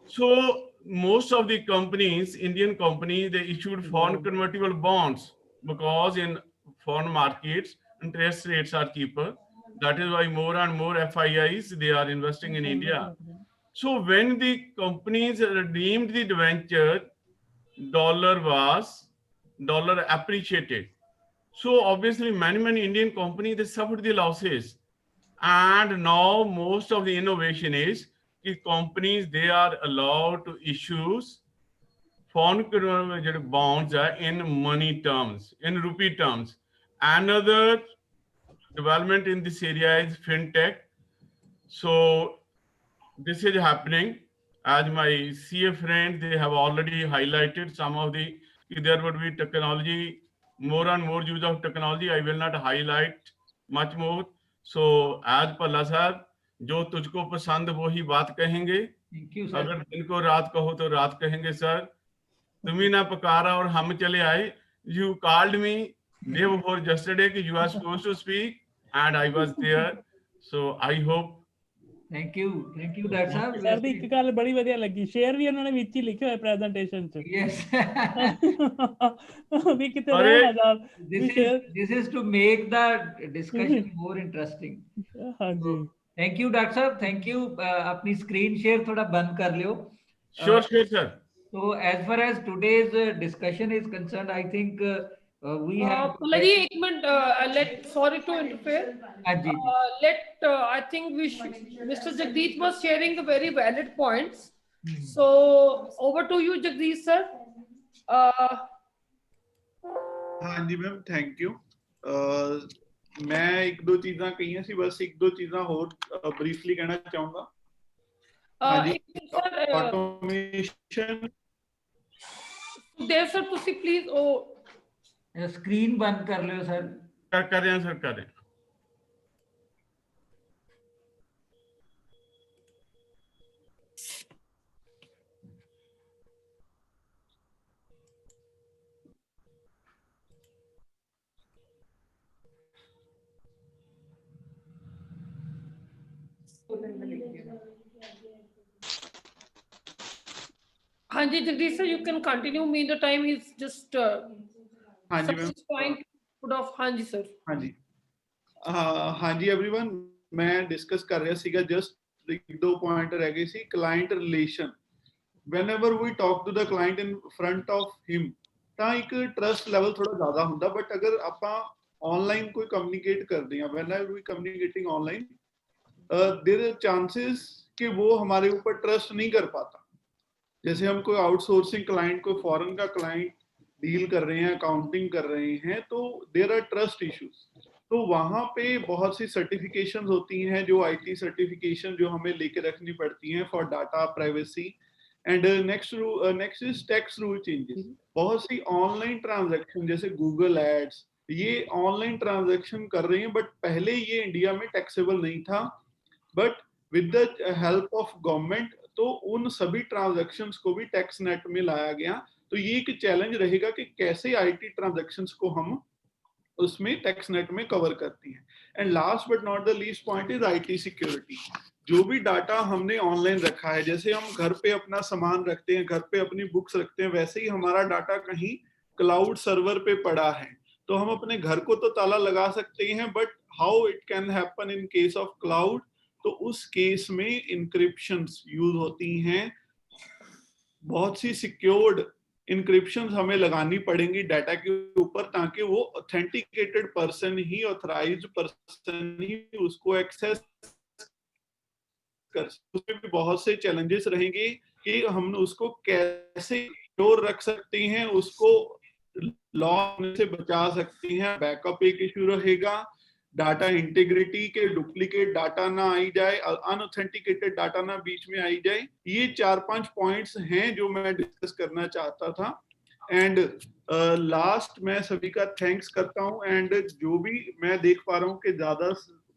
So most of the companies, Indian companies, they issued foreign convertible bonds because in foreign markets, interest rates are cheaper. That is why more and more FIIs, they are investing in India. So when the companies redeemed the debenture, dollar appreciated. So obviously many Indian companies, they suffered the losses. And now most of the innovation is the companies, they are allowed to issue foreign convertible bonds in money terms, in rupee terms. Another development in this area is fintech. So this is happening. As my CA friends, they have already highlighted some of the, there would be technology, more and more use of technology. I will not highlight much more. So as Palla sir, जो तुझको पसंद वो ही बात कहेंगे. Thank you, sir. अगर दिन को रात कहो तो रात कहेंगे सर. तुम्ही ना पुकारा और हम चले आए. You called me day before yesterday कि you are supposed to speak and I was there. So I hope. Thank you, doctor साहब. सर ਦੀ ਇੱਕ ਗੱਲ ਬੜੀ ਵਧੀਆ ਲੱਗੀ, ਸ਼ੇਅਰ ਵੀ ਉਹਨਾਂ ਨੇ ਵਿੱਚ ਹੀ ਲਿਖਿਆ ਹੋਇਆ ਪ੍ਰੈਜੈਂਟੇਸ਼ਨ 'ਚ. Yes. ਵੀ ਕਿਤੇ ਰਹਿ ਨਾ ਜਾਣ. This is to make the discussion more interesting. ਹਾਂਜੀ. Thank you, डॉक्टर साहब. Thank you. अपनी screen share थोड़ा बंद कर लियो. Sure, sir. So as far as today's discussion is concerned, I think we have. एक minute, sorry to interfere. I think Mr. Jagdish was sharing a very valid points. So over to you, Jagdish sir. हाँ जी ma'am, thank you. मैं एक दो चीज़ां कही सी, बस एक दो चीज़ां होर ब्रीफली कहना चाहूँगा. ऑटोमेशन. देव सर तुसी प्लीज स्क्रीन बंद कर लो सर. कर रहे हैं सर, कर रहे हैं. हाँ जी Jagdish sir, you can continue. Meantime he's just हाँ जी मैम. put off. हाँ जी सर. हाँ जी एवरीवन, मैं डिस्कस कर रहा सीगा, जस्ट एक दो पॉइंट रह गए C. Client relation, whenever we talk to the client in front of him, ਤਾਂ ਇੱਕ ट्रस्ट लेवल थोड़ा ज्यादा ਹੁੰਦਾ. बट अगर ਆਪਾਂ ऑनलाइन कोई कम्युनिकेट करते हैं, whenever we communicating online, there are chances कि वो हमारे ऊपर ट्रस्ट नहीं कर पाता. जैसे हम कोई आउटसोर्सिंग क्लाइंट, कोई फॉरेन का क्लाइंट डील कर रहे हैं, अकाउंटिंग कर रहे हैं, तो देयर आर ट्रस्ट इश्यूज. तो वहां पे बहुत सी सर्टिफिकेशंस होती हैं, जो आईटी सर्टिफिकेशन जो हमें लेके रखनी पड़ती हैं for data privacy. And next is tax rule changes. बहुत सी ऑनलाइन ट्रांजैक्शन जैसे गूगल एड्स, ये ऑनलाइन ट्रांजैक्शन कर रहे हैं, बट पहले ये इंडिया में टैक्सेबल नहीं था. But with the help of government तो उन सभी ट्रांजैक्शंस को भी टैक्स नेट में लाया गया. तो ये एक चैलेंज रहेगा कि कैसे आईटी ट्रांजैक्शंस को हम उसमें टैक्स नेट में कवर करती हैं. And last but not the least point is IT security. जो भी डाटा हमने ऑनलाइन रखा है, जैसे हम घर पे अपना सामान रखते हैं, घर पे अपनी बुक्स रखते हैं, वैसे ही हमारा डाटा कहीं क्लाउड सर्वर पे पड़ा है. तो हम अपने घर को तो ताला लगा सकते हैं, but how it can happen in case of cloud, तो उस केस में इंक्रिप्शंस यूज होती हैं. बहुत सी सिक्योर्ड इंक्रिप्शंस हमें लगानी पड़ेंगी डाटा के ऊपर, ताकि वो ऑथेंटिकेटेड पर्सन ही, ऑथराइज्ड पर्सन ही उसको एक्सेस कर. उसमें भी बहुत से चैलेंजेस रहेंगे कि हम उसको कैसे सिक्योर रख सकते हैं, उसको लॉस से बचा सकती हैं। बैकअप एक इशू रहेगा, डाटा इंटीग्रिटी के डुप्लीकेट डाटा ना आई जाए, अनऑथेंटिकेटेड डाटा ना बीच में आई जाए। ये 4-5 पॉइंट्स हैं जो मैं डिस्कस करना चाहता था। एंड लास्ट मैं सभी का थैंक्स करता हूं। एंड जो भी मैं देख पा रहा हूं कि ज्यादा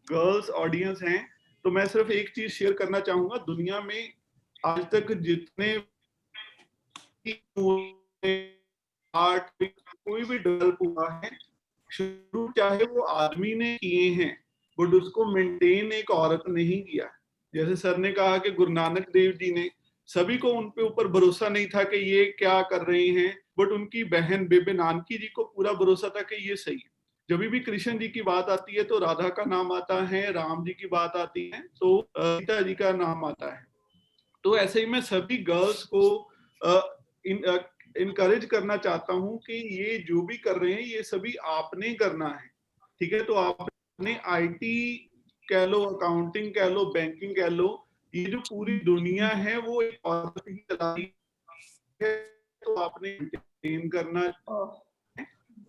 गर्ल्स ऑडियंस हैं, तो मैं सिर्फ एक चीज शेयर करना चाहूंगा। दुनिया में आज तक जितने आर्ट कोई भी डेवलप हुआ है, शुरू चाहे वो आदमी ने किए हैं, बट उसको मेंटेन एक औरत नहीं किया। जैसे सर ने कहा कि गुरु नानक देव जी ने, सभी को उन पे ऊपर भरोसा नहीं था कि ये क्या कर रहे हैं, बट उनकी बहन बेबे नानकी जी को पूरा भरोसा था कि ये सही है। जब भी कृष्ण जी की बात आती है तो राधा का नाम आता है, राम जी की बात आती है तो सीता जी का नाम आता है। तो ऐसे ही मैं सभी गर्ल्स को इनकरेज करना चाहता हूं कि ये जो भी कर रहे हैं ये सभी आपने करना है, ठीक है। तो आपने आईटी कह लो, अकाउंटिंग कह लो, बैंकिंग कह लो, ये जो पूरी दुनिया है वो एक औरत ही चला रही है, तो आपने मेंटेन करना है,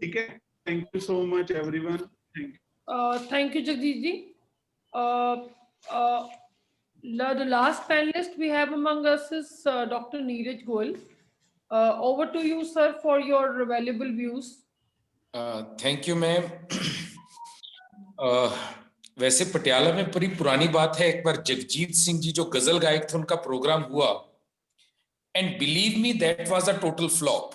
ठीक है। Thank you so much everyone. Thank you. Thank you, Jagdish ji. The last panelist we have among us is Dr. Neeraj Goel. Over to you, sir, for your valuable views. Thank you ma'am. वैसे पटियाला में बड़ी पुरानी बात है, एक बार जगजीत सिंह जी जो गजल गायक थे उनका प्रोग्राम हुआ, and believe me that was a total flop.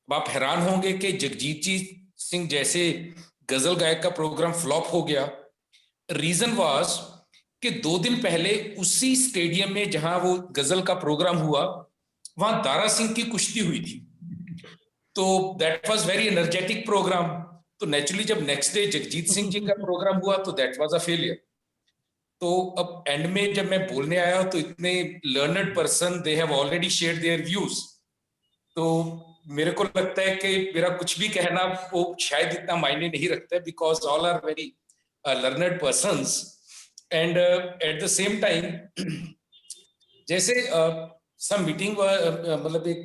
आप हैरान होंगे कि जगजीत जी सिंह जैसे गजल गायक का प्रोग्राम फ्लॉप हो गया। रीजन वाज कि 2 दिन पहले उसी स्टेडियम में जहां वो गजल का प्रोग्राम हुआ, वहां दारा सिंह की कुश्ती हुई थी। तो that was very energetic programme. तो नेचुरली जब नेक्स्ट डे जगजीत सिंह जी का प्रोग्राम हुआ तो दैट वाज अ फेलियर। तो अब एंड में जब मैं बोलने आया तो इतने learned person, they have already shared their views, तो मेरे को लगता है कि मेरा कुछ भी कहना वो शायद इतना मायने नहीं रखता है, because all are very learned persons. And at the same time जैसे सम मीटिंग मतलब एक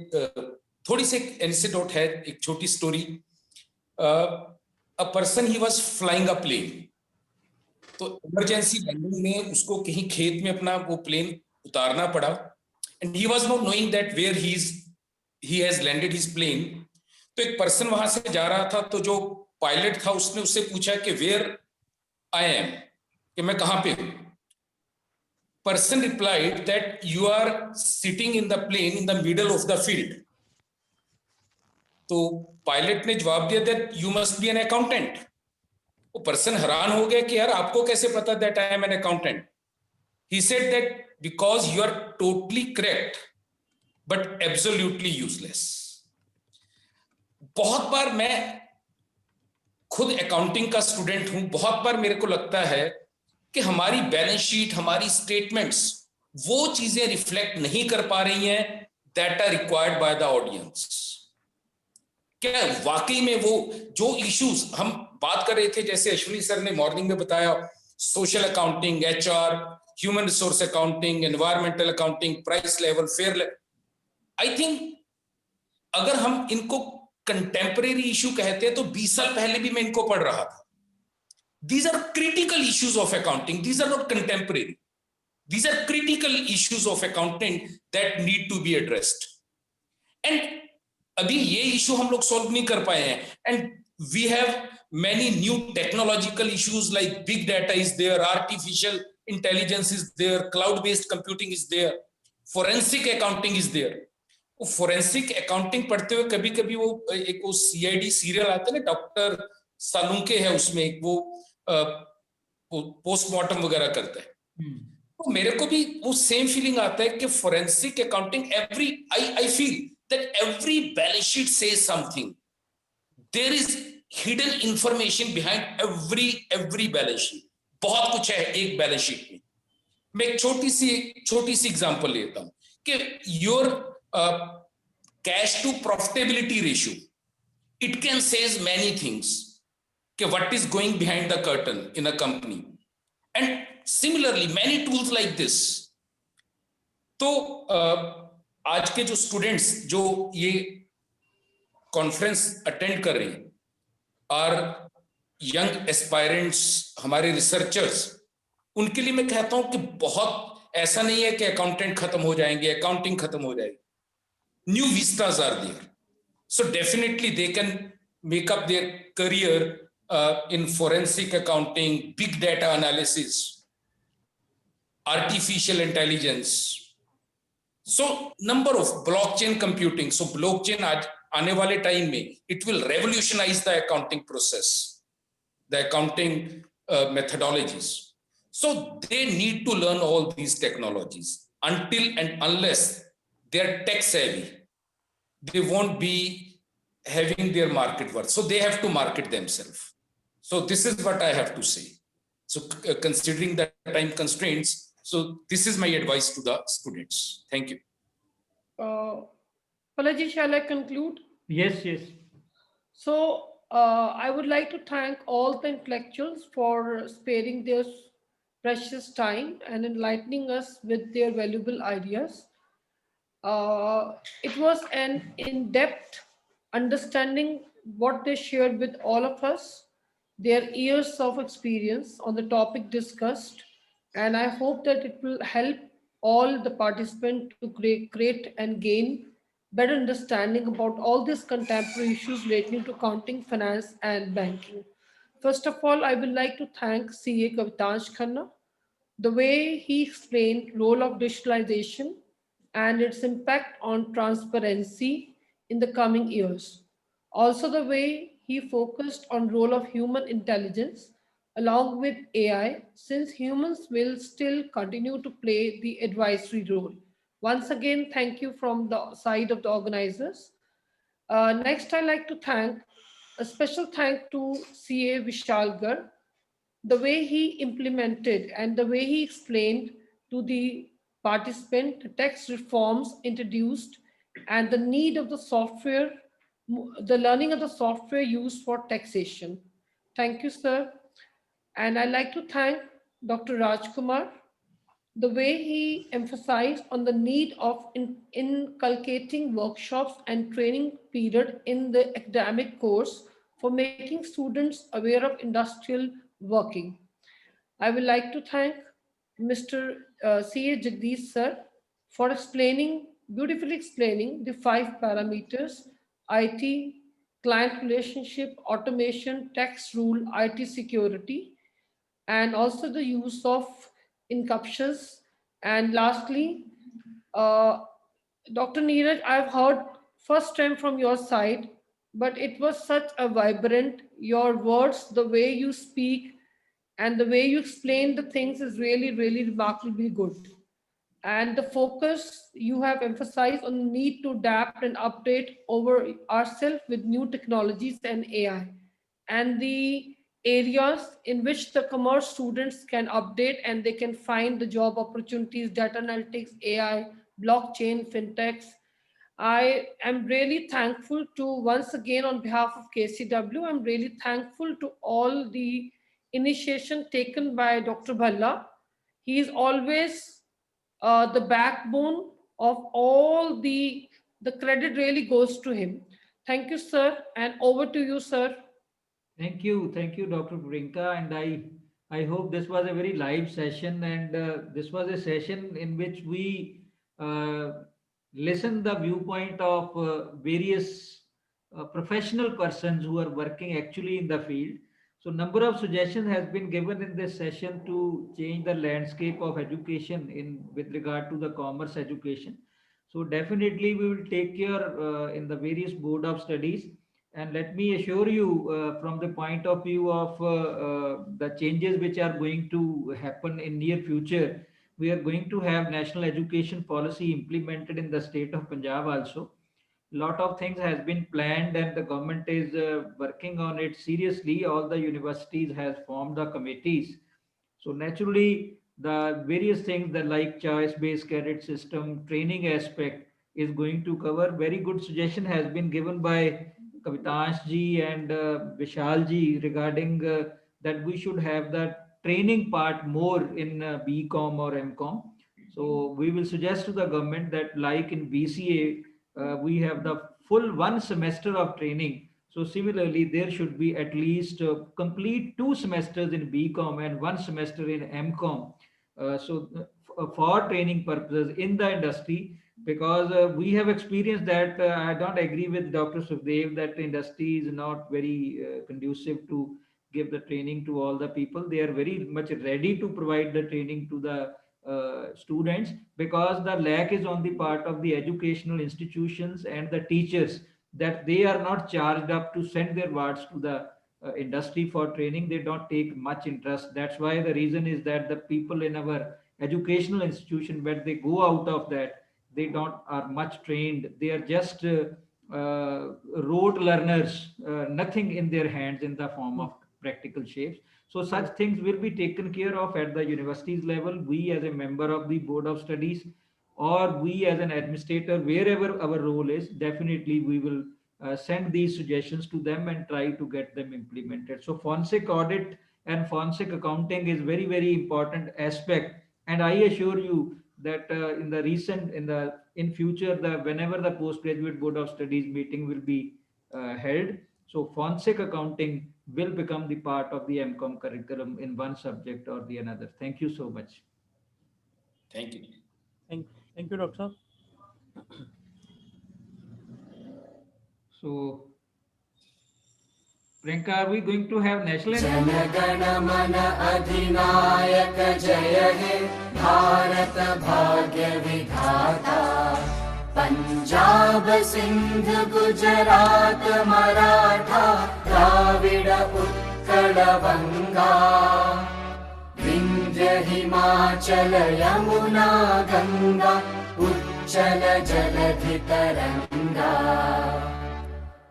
थोड़ी सी इंसिडेंट है, एक छोटी स्टोरी। A person he was flying a plane, तो इमरजेंसी लैंडिंग में उसको कहीं खेत में अपना वो प्लेन उतारना पड़ा, and he was not knowing that where he has landed his plane. तो एक पर्सन वहां से जा रहा था, तो जो पायलट था उसने उससे पूछा कि वेयर आई एम, कि मैं कहां पे हूं। Person replied that you are sitting in the plane in the middle of the field. तो पायलट ने जवाब दिया that you must be an accountant. वो पर्सन हैरान हो गया कि यार आपको कैसे पता that I am an accountant. He said that because you are totally correct but absolutely useless. बहुत बार मैं खुद अकाउंटिंग का स्टूडेंट हूं, बहुत बार मेरे को लगता है कि हमारी बैलेंस शीट, हमारी स्टेटमेंट्स वो चीजें रिफ्लेक्ट नहीं कर पा रही हैं that are required by the audience. क्या वाकई में वो जो इश्यूज हम बात कर रहे थे, जैसे अश्विनी सर ने मॉर्निंग में बताया, social accounting, HR, human resource accounting, environmental accounting, price level, fair level, I think अगर हम इनको कंटेम्परेरी इशू कहते हैं तो 20 साल पहले भी मैं इनको पढ़ रहा था। These are critical issues of accounting. These are not contemporary. These are critical issues of accounting that need to be addressed. And अभी ये इशू हम लोग सॉल्व नहीं कर पाए हैं, and we have many new technological issues like big data is there, artificial intelligence is there, cloud-based computing is there, forensic accounting is there. वो forensic accounting पढ़ते हुए कभी कभी वो एक वो सीआईडी सीरियल आता है ना, डॉक्टर सालुंके है उसमें, एक वो पोस्टमार्टम वगैरह करता है, तो मेरे को भी वो सेम फीलिंग आता है कि forensic accounting every I feel that every balance sheet says something, there is hidden information behind every balance sheet. बहुत कुछ है एक बैलेंस शीट में। मैं एक छोटी सी एग्जांपल लेता हूं कि your cash to profitability ratio, it can says many things कि what is going behind the curtain in a company, and similarly many tools like this. तो आज के जो स्टूडेंट्स जो ये कॉन्फ्रेंस अटेंड कर रही हैं और यंग एस्पायरेंट्स, हमारे रिसर्चर्स, उनके लिए मैं कहता हूं कि बहुत ऐसा नहीं है कि अकाउंटेंट खत्म हो जाएंगे, अकाउंटिंग खत्म हो जाएगी। New vistas are there, so definitely they can make up their career in forensic accounting, big data analysis, artificial intelligence, so number of blockchain computing. So blockchain आज आने वाले टाइम में it will revolutionize the accounting process, the accounting methodologies. So they need to learn all these technologies. Until and unless they are tech savvy, they won't be having their market worth. So they have to market themselves. So this is what I have to say. So considering the time constraints, so this is my advice to the students. Thank you. Palaji, shall I conclude? Yes, yes. So I would like to thank all the intellectuals for sparing their precious time and enlightening us with their valuable ideas. It was an in-depth understanding what they shared with all of us, their years of experience on the topic discussed, and I hope that it will help all the participants to create and gain better understanding about all these contemporary issues relating to accounting, finance, and banking. First of all, I would like to thank CA Kavitansh Khanna. The way he explained role of digitalization and its impact on transparency in the coming years. Also, the way he focused on role of human intelligence along with AI, since humans will still continue to play the advisory role. Once again, thank you from the side of the organizers. Next, I'd like to thank a special thank to CA Vishal Garg, the way he implemented and the way he explained to the participant the tax reforms introduced and the need of the software, the learning of the software used for taxation. Thank you, sir. And I'd like to thank Dr. Rajkumar, the way he emphasized on the need of inculcating workshops and training period in the academic course for making students aware of industrial working. I would like to thank Mr. C.A. Jagdish sir for beautifully explaining the 5 parameters: IT, client relationship, automation, tax rule, IT security, and also the use of incaptures. And lastly, Dr. Neeraj, I've heard first time from your side, but it was such a vibrant, your words, the way you speak and the way you explain the things is really, really remarkably good. And the focus you have emphasized on the need to adapt and update over ourselves with new technologies and AI, and the areas in which the commerce students can update and they can find the job opportunities, data analytics, AI, blockchain, fintechs. I am really thankful to, once again, on behalf of KCW, I'm really thankful to all the initiation taken by Dr. Bhalla. He is always the backbone of all the credit really goes to him. Thank you, sir. And over to you, sir. Thank you, Dr. Brinka, and I hope this was a very live session, and this was a session in which we listened the viewpoint of various professional persons who are working actually in the field. So, number of suggestions has been given in this session to change the landscape of education with regard to the commerce education. So, definitely we will take care in the various board of studies. And let me assure you, from the point of view of the changes which are going to happen in near future, we are going to have national education policy implemented in the state of Punjab also. Lot of things has been planned and the government is working on it seriously. All the universities has formed the committees. So naturally, the various things that like choice-based credit system, training aspect is going to cover. Very good suggestion has been given by Kavitansh ji and Vishal ji regarding that we should have the training part more in BCom or MCom. So we will suggest to the government that like in BCA, we have the full 1 semester of training. So similarly, there should be at least complete 2 semesters in BCom and 1 semester in MCom. For training purposes in the industry, because we have experienced that I don't agree with Dr. Sukhdev that the industry is not very conducive to give the training to all the people. They are very much ready to provide the training to the students, because the lack is on the part of the educational institutions and the teachers, that they are not charged up to send their wards to the industry for training. They don't take much interest. That's why the reason is that the people in our educational institution, when they go out of that, they don't are much trained. They are just rote learners, nothing in their hands in the form of practical shapes. So such things will be taken care of at the universities level. We as a member of the board of studies, or we as an administrator, wherever our role is, definitely we will send these suggestions to them and try to get them implemented. So forensic audit and forensic accounting is very, very important aspect. And I assure you that in future, whenever the postgraduate board of studies meeting will be held, so forensic accounting will become the part of the MCom curriculum in one subject or the another. Thank you so much. Thank you. Thank you, Dr. So, Priyanka, are we going to have national anthem? जनगण मन अधिनायक जय हे भारत भाग्य विधाता पंजाब सिंध गुजरात मराठा द्राविड उत्कल बंगा विंध्य हिमाचल यमुना गंगा उच्चल जलधि तरंगा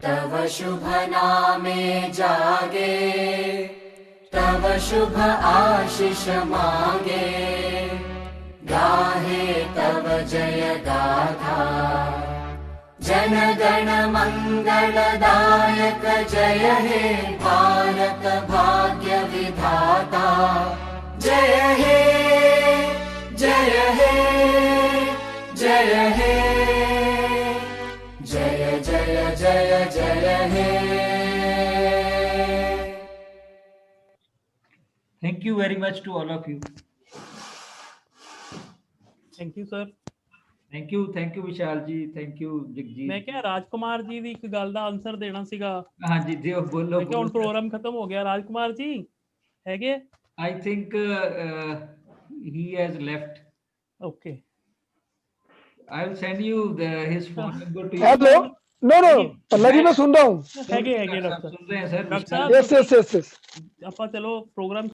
तव शुभ नामे जागे तव शुभ आशीष मांगे गाहे तव जय गाथा जन गण मंगलदायक जय हे भारत भाग्य विधाता जय हे जय हे जय हे जय जय जय जय हे Thank you very much to all of you. Thank you, sir. Thank you ਵਿਸ਼ਾਲ ਜੀ, thank you ਜਗਜੀਤ। ਮੈਂ ਕਿਹਾ ਰਾਜਕੁਮਾਰ ਜੀ ਦੀ ਇੱਕ ਗੱਲ ਦਾ ਆਨਸਰ ਦੇਣਾ ਸੀਗਾ। ਹਾਂਜੀ ਦਿਓ, ਬੋਲੋ। ਮੈਂ ਕਿਹਾ ਹੁਣ ਪ੍ਰੋਗਰਾਮ ਖਤਮ ਹੋ ਗਿਆ, ਰਾਜਕੁਮਾਰ ਜੀ ਹੈਗੇ? I think he has left. Okay. I will send you his phone number to you. Hello, no Pallavi मैं सुन रहा हूँ। ਹੈਗੇ ਡਾਕਟਰ सुन रहे हैं सर? डॉक्टर साहब, यस यस यस यस। ਆਪਾਂ ਚਲੋ ਪ੍ਰੋਗਰਾਮ